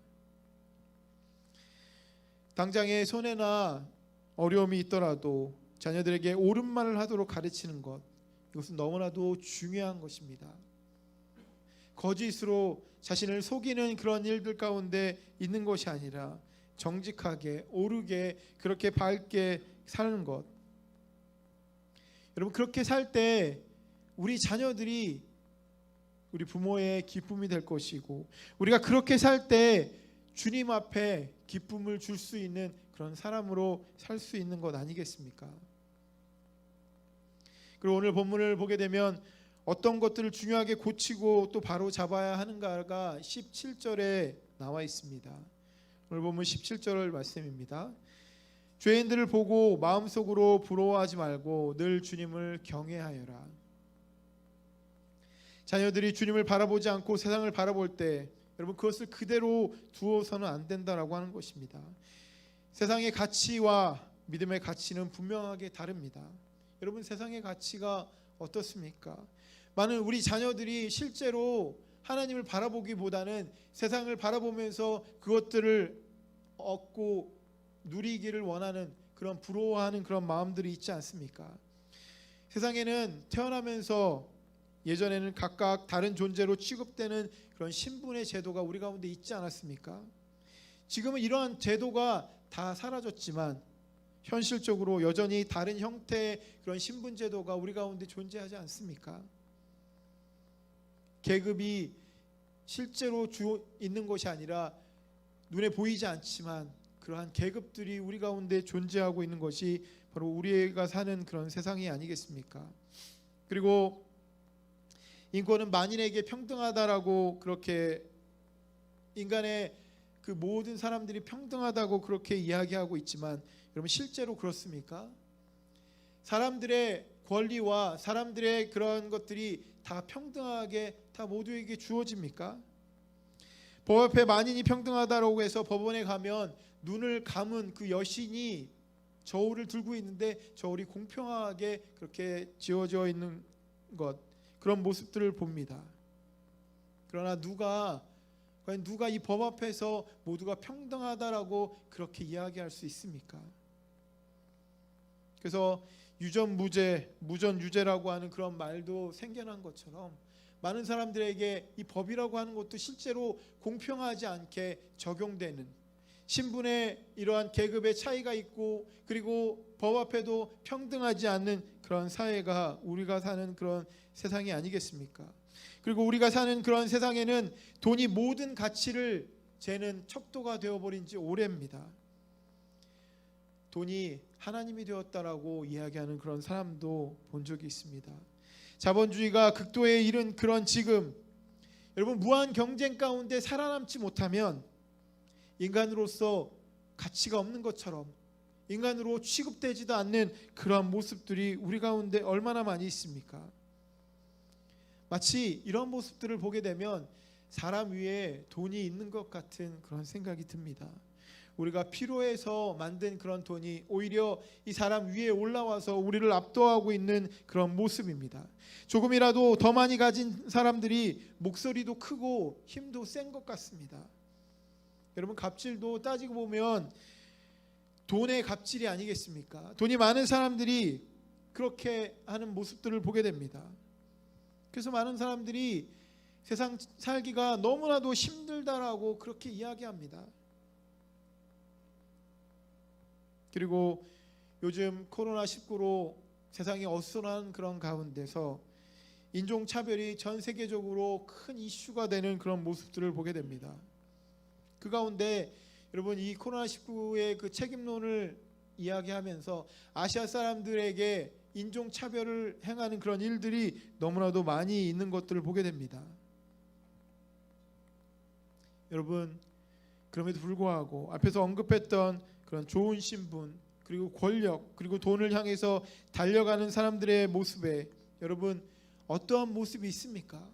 당장의 손해나 어려움이 있더라도 자녀들에게 옳은 말을 하도록 가르치는 것, 이것은 너무나도 중요한 것입니다. 거짓으로 자신을 속이는 그런 일들 가운데 있는 것이 아니라 정직하게 옳게 그렇게 밝게 사는 것, 여러분 그렇게 살 때 우리 자녀들이 우리 부모의 기쁨이 될 것이고 우리가 그렇게 살 때 주님 앞에 기쁨을 줄 수 있는 그런 사람으로 살 수 있는 것 아니겠습니까? 그리고 오늘 본문을 보게 되면 어떤 것들을 중요하게 고치고 또 바로 잡아야 하는가가 17절에 나와 있습니다. 오늘 본문 17절 말씀입니다. 죄인들을 보고 마음속으로 부러워하지 말고 늘 주님을 경외하여라. 자녀들이 주님을 바라보지 않고 세상을 바라볼 때 여러분 그것을 그대로 두어서는 안 된다라고 하는 것입니다. 세상의 가치와 믿음의 가치는 분명하게 다릅니다. 여러분 세상의 가치가 어떻습니까? 많은 우리 자녀들이 실제로 하나님을 바라보기보다는 세상을 바라보면서 그것들을 얻고 누리기를 원하는 그런 부러워하는 그런 마음들이 있지 않습니까? 세상에는 태어나면서 예전에는 각각 다른 존재로 취급되는 그런 신분의 제도가 우리 가운데 있지 않았습니까? 지금은 이러한 제도가 다 사라졌지만 현실적으로 여전히 다른 형태의 그런 신분 제도가 우리 가운데 존재하지 않습니까? 계급이 실제로 있는 것이 아니라 눈에 보이지 않지만 그러한 계급들이 우리 가운데 존재하고 있는 것이 바로 우리가 사는 그런 세상이 아니겠습니까? 그리고 인권은 만인에게 평등하다라고 그렇게 인간의 그 모든 사람들이 평등하다고 그렇게 이야기하고 있지만 여러분 실제로 그렇습니까? 사람들의 권리와 사람들의 그런 것들이 다 평등하게 다 모두에게 주어집니까? 법 앞에 만인이 평등하다라고 해서 법원에 가면 눈을 감은 그 여신이 저울을 들고 있는데 저울이 공평하게 그렇게 지어져 있는 것, 그런 모습들을 봅니다. 그러나 과연 누가 이 법 앞에서 모두가 평등하다라고 그렇게 이야기할 수 있습니까? 그래서 유전무죄, 무전유죄라고 하는 그런 말도 생겨난 것처럼 많은 사람들에게 이 법이라고 하는 것도 실제로 공평하지 않게 적용되는, 신분의 이러한 계급의 차이가 있고 그리고 법 앞에도 평등하지 않는 그런 사회가 우리가 사는 그런 세상이 아니겠습니까? 그리고 우리가 사는 그런 세상에는 돈이 모든 가치를 재는 척도가 되어버린 지 오래입니다. 돈이 하나님이 되었다라고 이야기하는 그런 사람도 본 적이 있습니다. 자본주의가 극도에 이른 그런 지금, 여러분 무한 경쟁 가운데 살아남지 못하면 인간으로서 가치가 없는 것처럼 인간으로 취급되지도 않는 그러한 모습들이 우리 가운데 얼마나 많이 있습니까? 마치 이런 모습들을 보게 되면 사람 위에 돈이 있는 것 같은 그런 생각이 듭니다. 우리가 필요해서 만든 그런 돈이 오히려 이 사람 위에 올라와서 우리를 압도하고 있는 그런 모습입니다. 조금이라도 더 많이 가진 사람들이 목소리도 크고 힘도 센 것 같습니다. 여러분 갑질도 따지고 보면 돈의 갑질이 아니겠습니까? 돈이 많은 사람들이 그렇게 하는 모습들을 보게 됩니다. 그래서 많은 사람들이 세상 살기가 너무나도 힘들다라고 그렇게 이야기합니다. 그리고 요즘 코로나19로 세상이 어수선한 그런 가운데서 인종차별이 전 세계적으로 큰 이슈가 되는 그런 모습들을 보게 됩니다. 그 가운데 여러분 이 코로나19의 그 책임론을 이야기하면서 아시아 사람들에게 인종차별을 행하는 그런 일들이 너무나도 많이 있는 것들을 보게 됩니다. 여러분 그럼에도 불구하고 앞에서 언급했던 그런 좋은 신분 그리고 권력 그리고 돈을 향해서 달려가는 사람들의 모습에 여러분 어떠한 모습이 있습니까?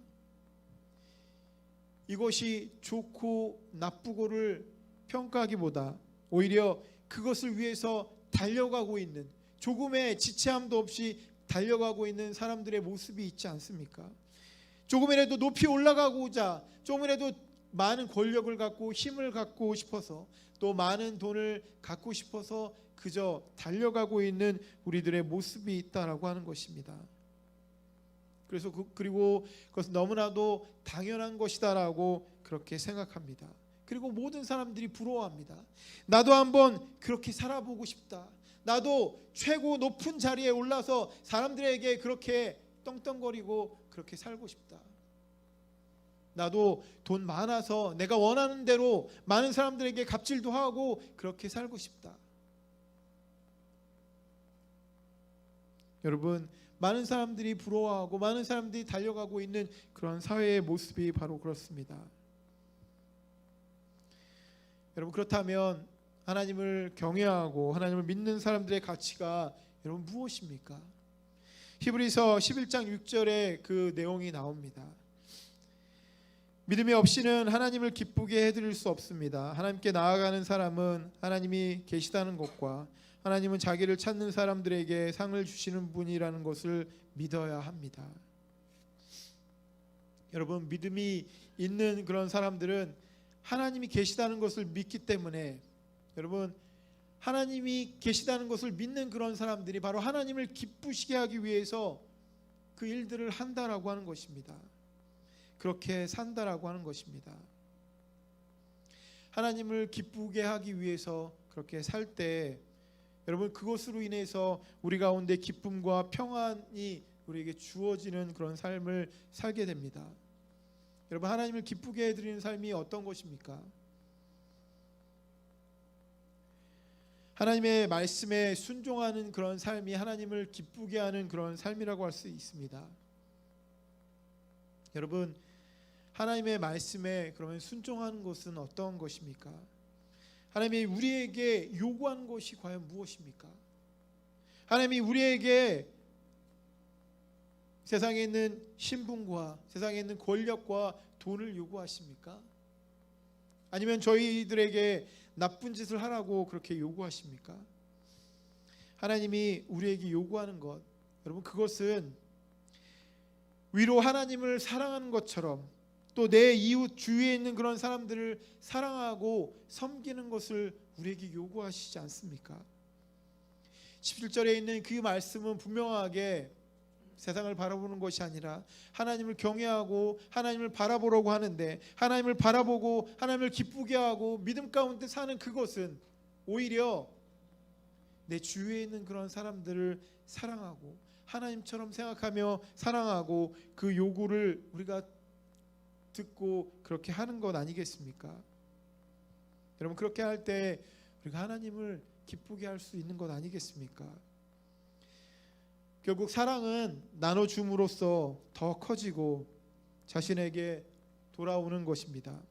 이것이 좋고 나쁘고를 평가하기보다 오히려 그것을 위해서 달려가고 있는, 조금의 지체함도 없이 달려가고 있는 사람들의 모습이 있지 않습니까? 조금이라도 높이 올라가고자, 조금이라도 많은 권력을 갖고 힘을 갖고 싶어서, 또 많은 돈을 갖고 싶어서 그저 달려가고 있는 우리들의 모습이 있다라고 하는 것입니다. 그래서 그리고 그것은 너무나도 당연한 것이다라고 그렇게 생각합니다. 그리고 모든 사람들이 부러워합니다. 나도 한번 그렇게 살아보고 싶다. 나도 최고 높은 자리에 올라서 사람들에게 그렇게 떵떵거리고 그렇게 살고 싶다. 나도 돈 많아서 내가 원하는 대로 많은 사람들에게 갑질도 하고 그렇게 살고 싶다. 여러분 많은 사람들이 부러워하고 많은 사람들이 달려가고 있는 그런 사회의 모습이 바로 그렇습니다. 여러분 그렇다면 하나님을 경외하고 하나님을 믿는 사람들의 가치가 여러분 무엇입니까? 히브리서 11장 6절에 그 내용이 나옵니다. 믿음이 없이는 하나님을 기쁘게 해드릴 수 없습니다. 하나님께 나아가는 사람은 하나님이 계시다는 것과 하나님은 자기를 찾는 사람들에게 상을 주시는 분이라는 것을 믿어야 합니다. 여러분 믿음이 있는 그런 사람들은 하나님이 계시다는 것을 믿기 때문에, 여러분 하나님이 계시다는 것을 믿는 그런 사람들이 바로 하나님을 기쁘시게 하기 위해서 그 일들을 한다라고 하는 것입니다. 그렇게 산다라고 하는 것입니다. 하나님을 기쁘게 하기 위해서 그렇게 살 때 여러분 그것으로 인해서 우리 가운데 기쁨과 평안이 우리에게 주어지는 그런 삶을 살게 됩니다. 여러분 하나님을 기쁘게 해드리는 삶이 어떤 것입니까? 하나님의 말씀에 순종하는 그런 삶이 하나님을 기쁘게 하는 그런 삶이라고 할 수 있습니다. 여러분 하나님의 말씀에 그러면 순종하는 것은 어떤 것입니까? 하나님이 우리에게 요구하는 것이 과연 무엇입니까? 하나님이 우리에게 세상에 있는 신분과 세상에 있는 권력과 돈을 요구하십니까? 아니면 저희들에게 나쁜 짓을 하라고 그렇게 요구하십니까? 하나님이 우리에게 요구하는 것, 여러분 그것은 위로 하나님을 사랑하는 것처럼 또 내 이웃 주위에 있는 그런 사람들을 사랑하고 섬기는 것을 우리에게 요구하시지 않습니까? 17절에 있는 그 말씀은 분명하게 세상을 바라보는 것이 아니라 하나님을 경외하고 하나님을 바라보려고 하는데, 하나님을 바라보고 하나님을 기쁘게 하고 믿음 가운데 사는 그것은 오히려 내 주위에 있는 그런 사람들을 사랑하고 하나님처럼 생각하며 사랑하고 그 요구를 우리가 듣고 그렇게 하는 것 아니겠습니까? 여러분 그렇게 할 때 우리가 하나님을 기쁘게 할 수 있는 것 아니겠습니까? 결국 사랑은 나눠줌으로써 더 커지고 자신에게 돌아오는 것입니다.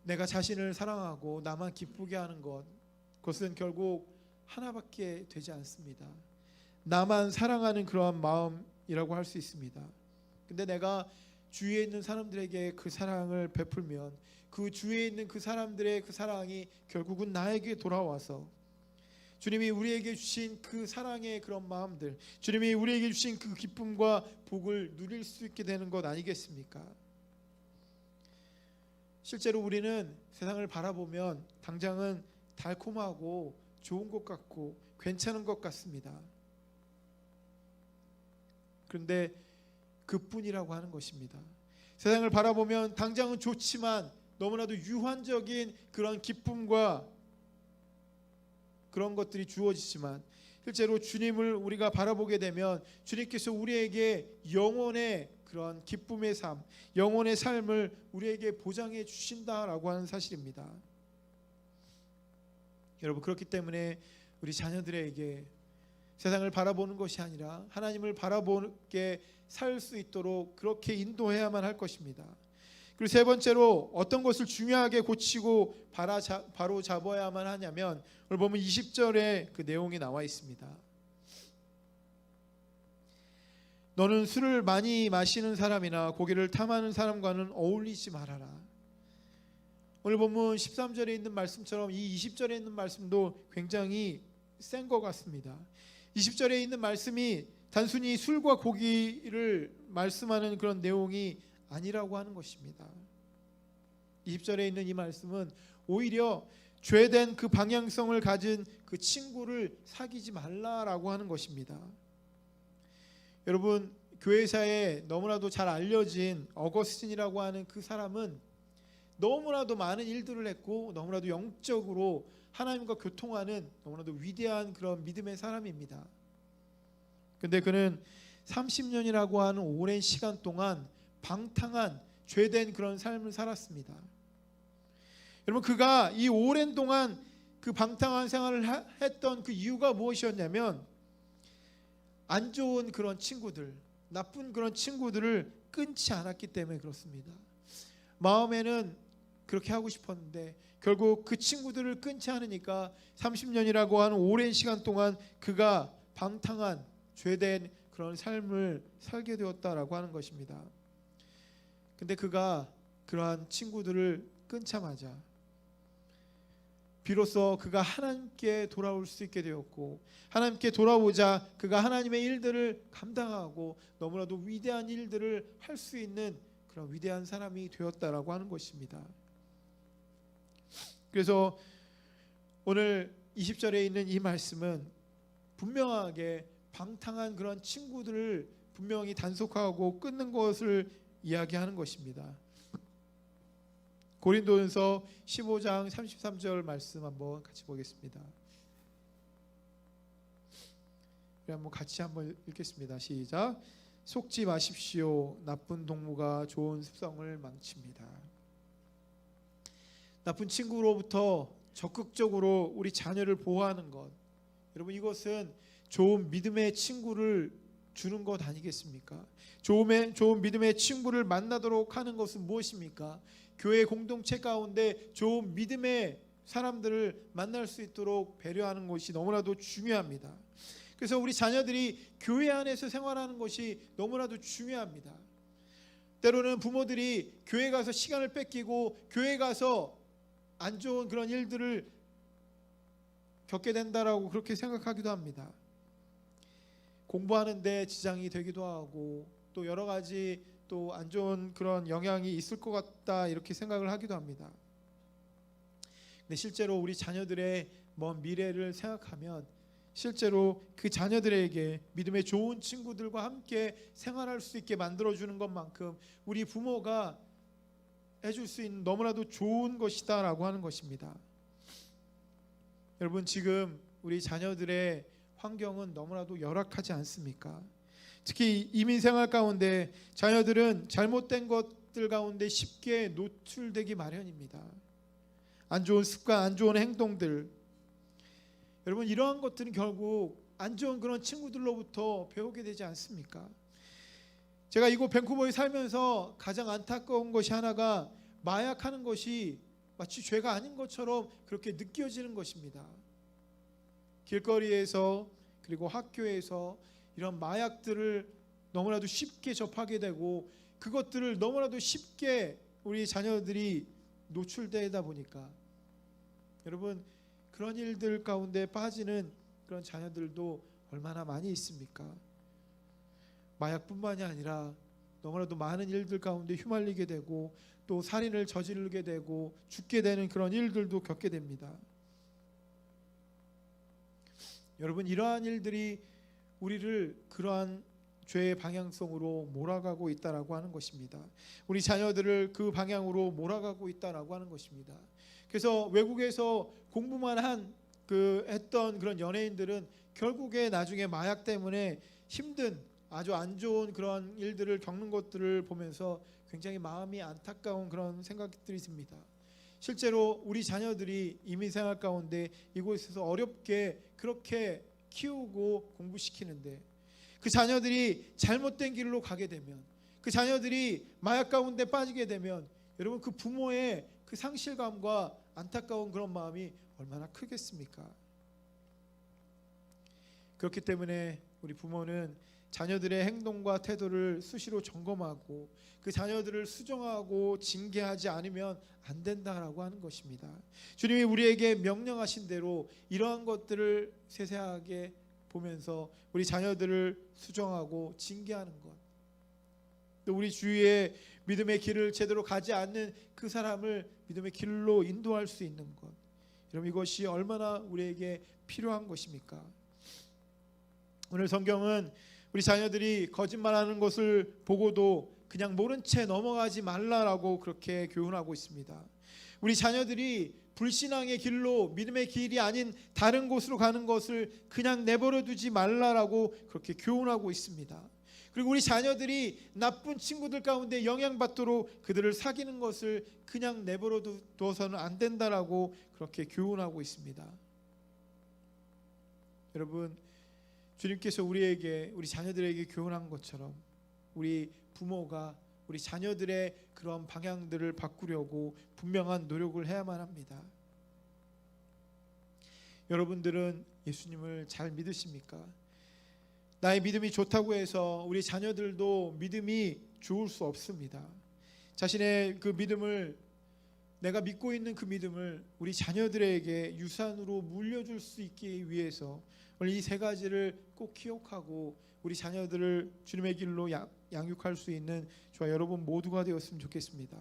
내가 자신을 사랑하고 나만 기쁘게 하는 것, 그것은 결국 하나밖에 되지 않습니다. 나만 사랑하는 그러한 마음이라고 할 수 있습니다. 근데 내가 주위에 있는 사람들에게 그 사랑을 베풀면 그 주위에 있는 그 사람들의 그 사랑이 결국은 나에게 돌아와서 주님이 우리에게 주신 그 사랑의 그런 마음들, 주님이 우리에게 주신 그 기쁨과 복을 누릴 수 있게 되는 것 아니겠습니까? 실제로 우리는 세상을 바라보면 당장은 달콤하고 좋은 것 같고 괜찮은 것 같습니다. 그런데 그뿐이라고 하는 것입니다. 세상을 바라보면 당장은 좋지만 너무나도 유한적인 그런 기쁨과 그런 것들이 주어지지만 실제로 주님을 우리가 바라보게 되면 주님께서 우리에게 영원의 그런 기쁨의 삶, 영원의 삶을 우리에게 보장해 주신다라고 하는 사실입니다. 여러분 그렇기 때문에 우리 자녀들에게 세상을 바라보는 것이 아니라 하나님을 바라보게 살 수 있도록 그렇게 인도해야만 할 것입니다. 그리고 세 번째로 어떤 것을 중요하게 고치고 바로 잡아야만 하냐면 오늘 보면 20절에 그 내용이 나와 있습니다. 너는 술을 많이 마시는 사람이나 고기를 탐하는 사람과는 어울리지 말아라. 오늘 보면 13절에 있는 말씀처럼 이 20절에 있는 말씀도 굉장히 센 것 같습니다. 20절에 있는 말씀이 단순히 술과 고기를 말씀하는 그런 내용이 아니라고 하는 것입니다. 20절에 있는 이 말씀은 오히려 죄된 그 방향성을 가진 그 친구를 사귀지 말라라고 하는 것입니다. 여러분 교회사에 너무나도 잘 알려진 어거스틴이라고 하는 그 사람은 너무나도 많은 일들을 했고 너무나도 영적으로 하나님과 교통하는 너무나도 위대한 그런 믿음의 사람입니다. 근데 그는 30년이라고 하는 오랜 시간 동안 방탕한 죄된 그런 삶을 살았습니다. 여러분 그가 이 오랜 동안 그 방탕한 생활을 했던 그 이유가 무엇이었냐면 안 좋은 그런 친구들, 나쁜 그런 친구들을 끊지 않았기 때문에 그렇습니다. 마음에는 그렇게 하고 싶었는데 결국 그 친구들을 끊지 않으니까 30년이라고 하는 오랜 시간 동안 그가 방탕한 죄된 그런 삶을 살게 되었다라고 하는 것입니다. 근데 그가 그러한 친구들을 끊자마자 비로소 그가 하나님께 돌아올 수 있게 되었고 하나님께 돌아오자 그가 하나님의 일들을 감당하고 너무나도 위대한 일들을 할 수 있는 그런 위대한 사람이 되었다라고 하는 것입니다. 그래서 오늘 20절에 있는 이 말씀은 분명하게 방탕한 그런 친구들을 분명히 단속하고 끊는 것을 이야기하는 것입니다. 고린도전서 15장 33절 말씀 한번 같이 보겠습니다. 한번 같이 한번 읽겠습니다. 시작. 속지 마십시오. 나쁜 동무가 좋은 습성을 망칩니다. 나쁜 친구로부터 적극적으로 우리 자녀를 보호하는 것, 여러분 이것은 좋은 믿음의 친구를 주는 것 아니겠습니까? 좋은 믿음의 친구를 만나도록 하는 것은 무엇입니까? 교회 공동체 가운데 좋은 믿음의 사람들을 만날 수 있도록 배려하는 것이 너무나도 중요합니다. 그래서 우리 자녀들이 교회 안에서 생활하는 것이 너무나도 중요합니다. 때로는 부모들이 교회 가서 시간을 뺏기고 교회 가서 안 좋은 그런 일들을 겪게 된다라고 그렇게 생각하기도 합니다. 공부하는데 지장이 되기도 하고 또 여러 가지 또 안 좋은 그런 영향이 있을 것 같다 이렇게 생각을 하기도 합니다. 근데 실제로 우리 자녀들의 먼 미래를 생각하면 실제로 그 자녀들에게 믿음의 좋은 친구들과 함께 생활할 수 있게 만들어주는 것만큼 우리 부모가 해줄 수 있는 너무나도 좋은 것이다라고 하는 것입니다. 여러분 지금 우리 자녀들의 환경은 너무나도 열악하지 않습니까? 특히 이민 생활 가운데 자녀들은 잘못된 것들 가운데 쉽게 노출되기 마련입니다. 안 좋은 습관, 안 좋은 행동들, 여러분 이러한 것들은 결국 안 좋은 그런 친구들로부터 배우게 되지 않습니까? 제가 이곳 밴쿠버에 살면서 가장 안타까운 것이 하나가 마약하는 것이 마치 죄가 아닌 것처럼 그렇게 느껴지는 것입니다. 길거리에서 그리고 학교에서 이런 마약들을 너무나도 쉽게 접하게 되고 그것들을 너무나도 쉽게 우리 자녀들이 노출되다 보니까 여러분 그런 일들 가운데 빠지는 그런 자녀들도 얼마나 많이 있습니까? 마약뿐만이 아니라 너무나도 많은 일들 가운데 휘말리게 되고 또 살인을 저지르게 되고 죽게 되는 그런 일들도 겪게 됩니다. 여러분 이러한 일들이 우리를 그러한 죄의 방향성으로 몰아가고 있다라고 하는 것입니다. 우리 자녀들을 그 방향으로 몰아가고 있다라고 하는 것입니다. 그래서 외국에서 공부만 했던 그런 연예인들은 결국에 나중에 마약 때문에 힘든 아주 안 좋은 그런 일들을 겪는 것들을 보면서 굉장히 마음이 안타까운 그런 생각들이 듭니다. 실제로 우리 자녀들이 이민 생활 가운데 이곳에서 어렵게 그렇게 키우고 공부시키는데 그 자녀들이 잘못된 길로 가게 되면 그 자녀들이 마약 가운데 빠지게 되면 여러분 그 부모의 그 상실감과 안타까운 그런 마음이 얼마나 크겠습니까? 그렇기 때문에 우리 부모는 자녀들의 행동과 태도를 수시로 점검하고 그 자녀들을 수정하고 징계하지 않으면 안 된다라고 하는 것입니다. 주님이 우리에게 명령하신 대로 이러한 것들을 세세하게 보면서 우리 자녀들을 수정하고 징계하는 것, 또 우리 주위에 믿음의 길을 제대로 가지 않는 그 사람을 믿음의 길로 인도할 수 있는 것, 여러분 이것이 얼마나 우리에게 필요한 것입니까? 오늘 성경은 우리 자녀들이 거짓말하는 것을 보고도 그냥 모른 채 넘어가지 말라라고 그렇게 교훈하고 있습니다. 우리 자녀들이 불신앙의 길로 믿음의 길이 아닌 다른 곳으로 가는 것을 그냥 내버려 두지 말라라고 그렇게 교훈하고 있습니다. 그리고 우리 자녀들이 나쁜 친구들 가운데 영향받도록 그들을 사귀는 것을 그냥 내버려 두어서는 안 된다라고 그렇게 교훈하고 있습니다. 여러분 주님께서 우리에게 우리 자녀들에게 교훈한 것처럼 우리 부모가 우리 자녀들의 그런 방향들을 바꾸려고 분명한 노력을 해야만 합니다. 여러분들은 예수님을 잘 믿으십니까? 나의 믿음이 좋다고 해서 우리 자녀들도 믿음이 좋을 수 없습니다. 자신의 그 믿음을 내가 믿고 있는 그 믿음을 우리 자녀들에게 유산으로 물려줄 수 있기 위해서 오늘 이 세 가지를 꼭 기억하고 우리 자녀들을 주님의 길로 양육할 수 있는 저와 여러분 모두가 되었으면 좋겠습니다.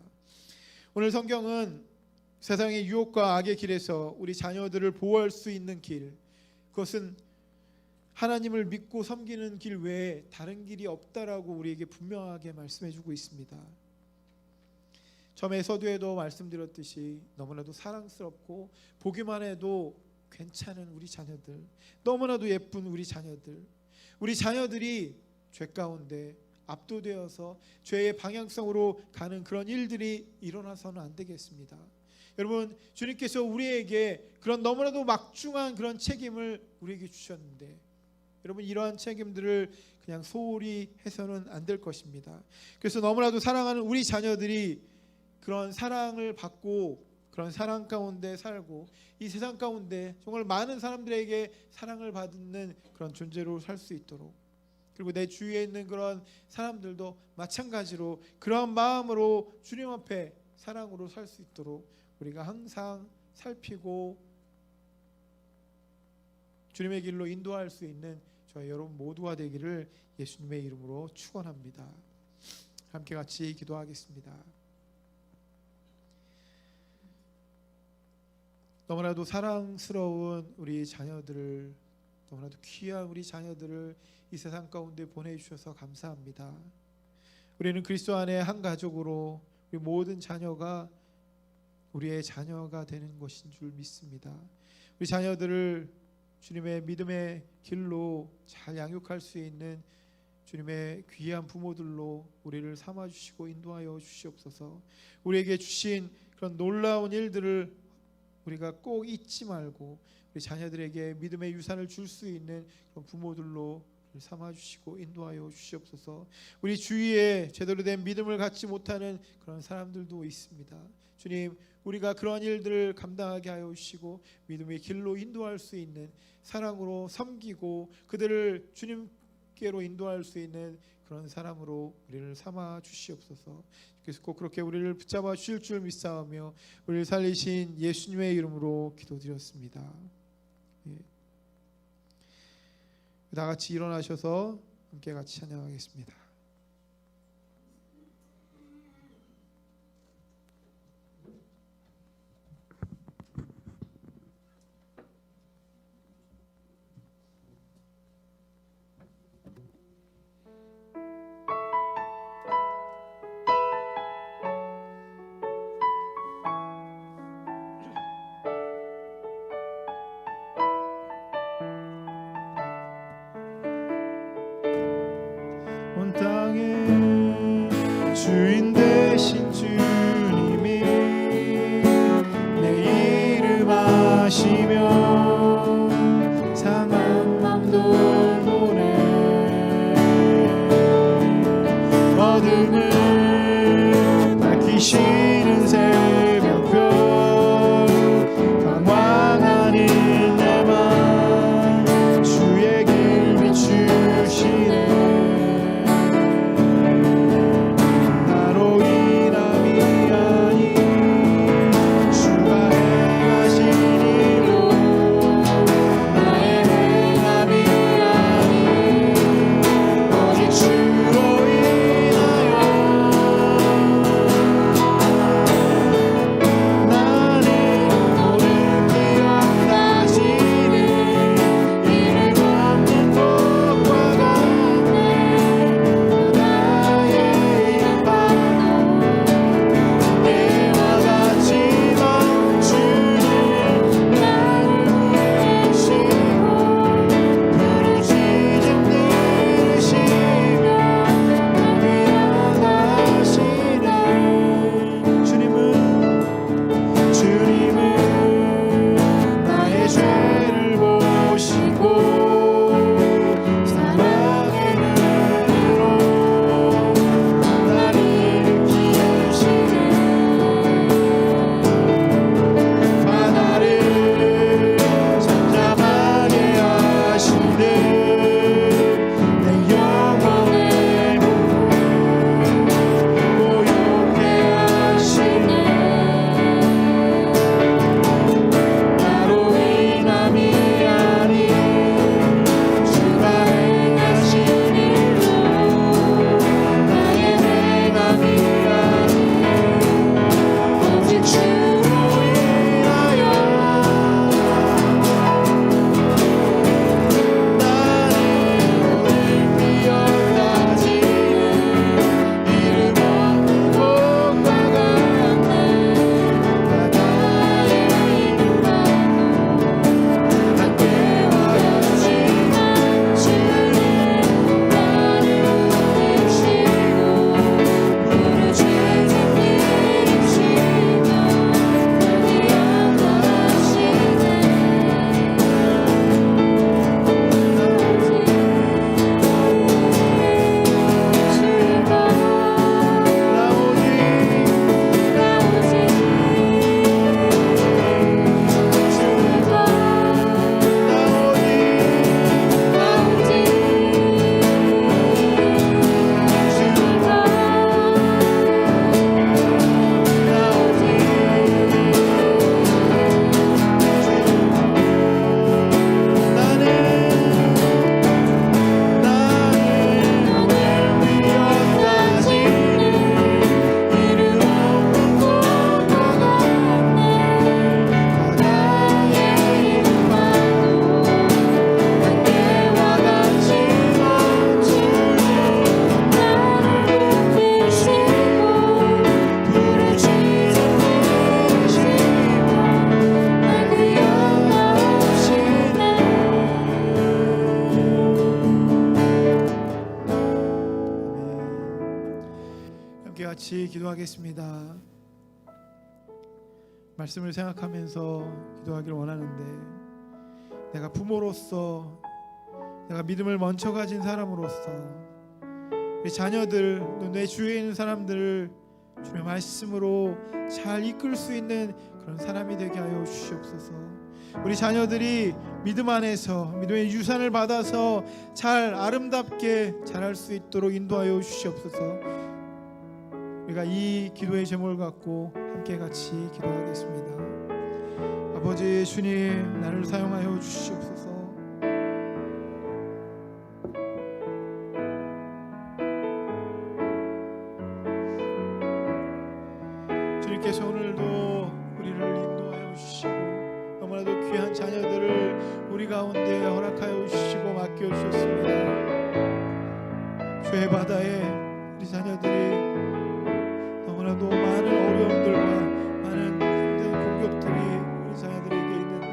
오늘 성경은 세상의 유혹과 악의 길에서 우리 자녀들을 보호할 수 있는 길, 그것은 하나님을 믿고 섬기는 길 외에 다른 길이 없다라고 우리에게 분명하게 말씀해주고 있습니다. 처음에 서두에도 말씀드렸듯이 너무나도 사랑스럽고 보기만 해도 괜찮은 우리 자녀들, 너무나도 예쁜 우리 자녀들이 죄 가운데 압도되어서 죄의 방향성으로 가는 그런 일들이 일어나서는 안 되겠습니다. 여러분, 주님께서 우리에게 그런 너무나도 막중한 그런 책임을 우리에게 주셨는데, 여러분, 이러한 책임들을 그냥 소홀히 해서는 안 될 것입니다. 그래서 너무나도 사랑하는 우리 자녀들이 그런 사랑을 받고 그런 사랑 가운데 살고 이 세상 가운데 정말 많은 사람들에게 사랑을 받는 그런 존재로 살 수 있도록, 그리고 내 주위에 있는 그런 사람들도 마찬가지로 그런 마음으로 주님 앞에 사랑으로 살 수 있도록 우리가 항상 살피고 주님의 길로 인도할 수 있는 저희 여러분 모두가 되기를 예수님의 이름으로 축원합니다. 함께 같이 기도하겠습니다. 너무나도 사랑스러운 우리 자녀들을, 너무나도 귀한 우리 자녀들을 이 세상 가운데 보내주셔서 감사합니다. 우리는 그리스도 안에 한 가족으로 우리 모든 자녀가 우리의 자녀가 되는 것인 줄 믿습니다. 우리 자녀들을 주님의 믿음의 길로 잘 양육할 수 있는 주님의 귀한 부모들로 우리를 삼아주시고 인도하여 주시옵소서. 우리에게 주신 그런 놀라운 일들을 우리가 꼭 잊지 말고 우리 자녀들에게 믿음의 유산을 줄 수 있는 그런 부모들로 삼아주시고 인도하여 주시옵소서. 우리 주위에 제대로 된 믿음을 갖지 못하는 그런 사람들도 있습니다. 주님, 우리가 그런 일들을 감당하게 하여 주시고 믿음의 길로 인도할 수 있는, 사랑으로 섬기고 그들을 주님께로 인도할 수 있는 그런 사람으로 우리를 삼아 주시옵소서. 그래서 꼭 그렇게 우리를 붙잡아 주실 줄 믿사오며 우리를 살리신 예수님의 이름으로 기도드렸습니다. 예. 다 같이 일어나셔서 함께 같이 찬양하겠습니다. 온 땅의 주인 되신 주님이 내 이름 아시며 상한 맘 돌보네. 어둠을 밝히시는 새벽별, 방황하는 내 맘 주의 길 비추시네. 주가 행하신 일로 같이 기도하겠습니다. 말씀을 생각하면서 기도하기를 원하는데, 내가 부모로서, 내가 믿음을 먼저 가진 사람으로서 우리 자녀들, 또 내 주위에 있는 사람들을 주님의 말씀으로 잘 이끌 수 있는 그런 사람이 되게 하여 주시옵소서. 우리 자녀들이 믿음 안에서 믿음의 유산을 받아서 잘 아름답게 자랄 수 있도록 인도하여 주시옵소서. 우리가 이 기도의 제목을 갖고 함께 같이 기도하겠습니다. 아버지 주님, 나를 사용하여 주시옵소서. 주님께서 오늘도 우리를 인도하여 주시고 너무나도 귀한 자녀들을 우리 가운데 허락하여 주시고 맡겨 주셨습니다. 죄의 바다에 우리 자녀들이 너무나도 많은 어려움들과 많은 힘든 공격들이 우리 자녀들에게 있는데,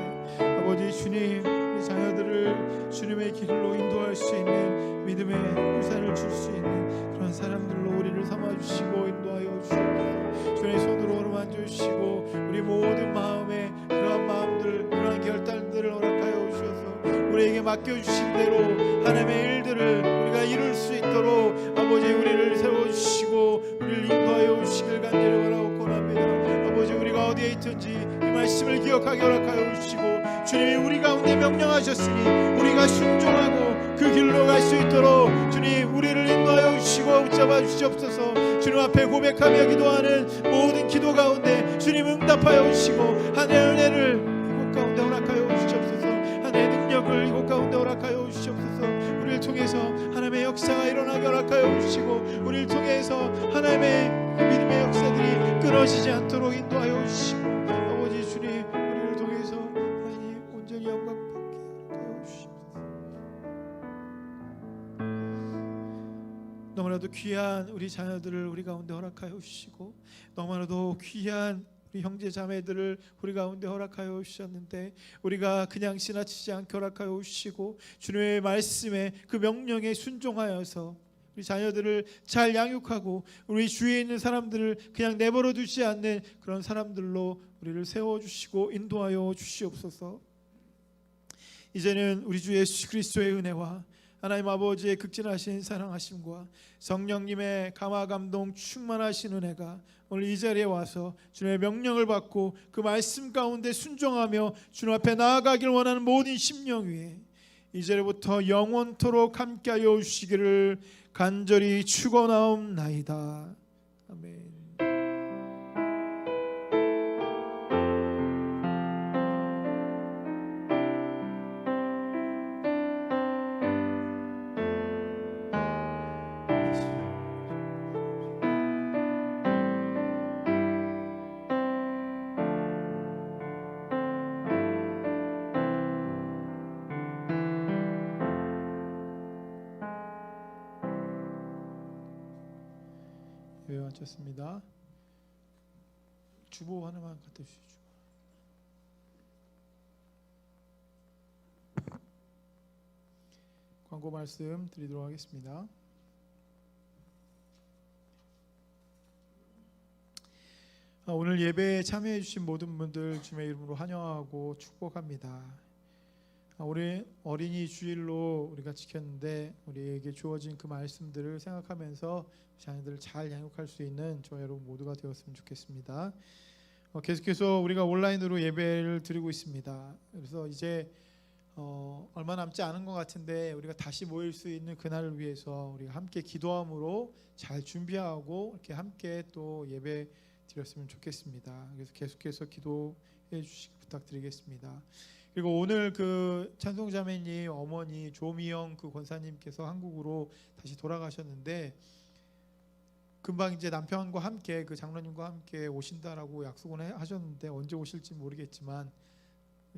아버지 주님, 우리 자녀들을 주님의 길로 인도할 수 있는 믿음의 유산을 줄 수 있는 그런 사람들로 우리를 삼아주시고 인도하여 주시옵소서. 주님의 손으로 어루만져 주시고 우리 모든 마음에 그러한 마음들, 그러한 결단들을 허락하여 주셔서 우리에게 맡겨주신 대로 하나님의 일들을 우리가 이룰 수 있도록 아버지 우리를 세워주시고 우리를 인도하여 주시길 간절히 바라고 권합니다. 아버지, 우리가 어디에 있든지 이 말씀을 기억하게 허락하여 주시고 주님이 우리 가운데 명령하셨으니 우리가 순종하고 그 길로 갈 수 있도록 주님 우리를 인도하여 주시고 붙잡아 주시옵소서. 주님 앞에 고백하며 기도하는 모든 기도 가운데 주님 응답하여 주시고 하나님의 은혜를 이곳 가운데 허락하여 주시옵소서. 하나님의 능력을 이곳 가운데 허락하여 주시옵소서. 우리를 통해서 하나님의 역사가 일어나게 허락하여 주시고 우리를 통해서 하나님의 믿음의 역사들이 끊어지지 않도록 인도하여 주시고 아버지 주님, 우리를 통해서 하나님 온전히 영광 받게 하여 주시옵소서. 너무나도 귀한 우리 자녀들을 우리 가운데 허락하여 주시고 너무나도 귀한 우리 형제 자매들을 우리 가운데 허락하여 주셨는데 우리가 그냥 지나치지 않게 허락하여 주시고 주님의 말씀에 그 명령에 순종하여서 우리 자녀들을 잘 양육하고 우리 주위에 있는 사람들을 그냥 내버려 두지 않는 그런 사람들로 우리를 세워주시고 인도하여 주시옵소서. 이제는 우리 주 예수 그리스도의 은혜와 하나님 아버지의 극진하신 사랑하심과 성령님의 감화 감동 충만하신 은혜가 오늘 이 자리에 와서 주님의 명령을 받고 그 말씀 가운데 순종하며 주님 앞에 나아가길 원하는 모든 심령 위에 이제부터 영원토록 함께하여 주시기를 간절히 축원하옵나이다. 아멘. 네, 앉혔습니다. 주보 하나만 갖다 주시죠. 광고 말씀 드리도록 하겠습니다. 오늘 예배에 참여해 주신 모든 분들 주님의 이름으로 환영하고 축복합니다. 우리 어린이 주일로 우리가 지켰는데 우리에게 주어진 그 말씀들을 생각하면서 자녀들을 잘 양육할 수 있는 저 여러분 모두가 되었으면 좋겠습니다. 계속해서 우리가 온라인으로 예배를 드리고 있습니다. 그래서 이제 얼마 남지 않은 것 같은데 우리가 다시 모일 수 있는 그날을 위해서 우리가 함께 기도함으로 잘 준비하고 이렇게 함께 또 예배 드렸으면 좋겠습니다. 그래서 계속해서 기도해 주시기 부탁드리겠습니다. 그리고 오늘 그 찬송자매님 어머니 조미영 그 권사님께서 한국으로 다시 돌아가셨는데 금방 이제 남편과 함께 그 장로님과 함께 오신다라고 약속은 하셨는데 언제 오실지 모르겠지만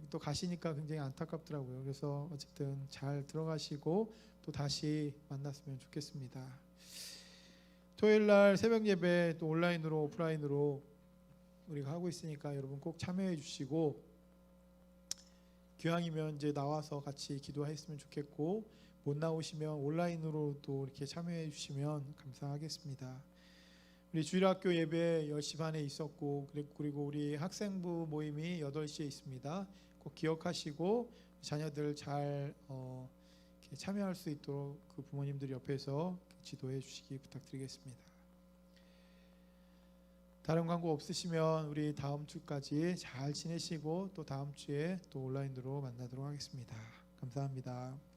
또 가시니까 굉장히 안타깝더라고요. 그래서 어쨌든 잘 들어가시고 또 다시 만났으면 좋겠습니다. 토요일 날 새벽 예배 또 온라인으로 오프라인으로 우리가 하고 있으니까 여러분 꼭 참여해 주시고 기왕이면 이제 나와서 같이 기도했으면 좋겠고 못 나오시면 온라인으로도 이렇게 참여해 주시면 감사하겠습니다. 우리 주일학교 예배 10시 반에 있었고 그리고 우리 학생부 모임이 8시에 있습니다. 꼭 기억하시고 자녀들 잘 이렇게 참여할 수 있도록 그 부모님들 옆에서 지도해 주시기 부탁드리겠습니다. 다른 광고 없으시면 우리 다음 주까지 잘 지내시고 또 다음 주에 또 온라인으로 만나도록 하겠습니다. 감사합니다.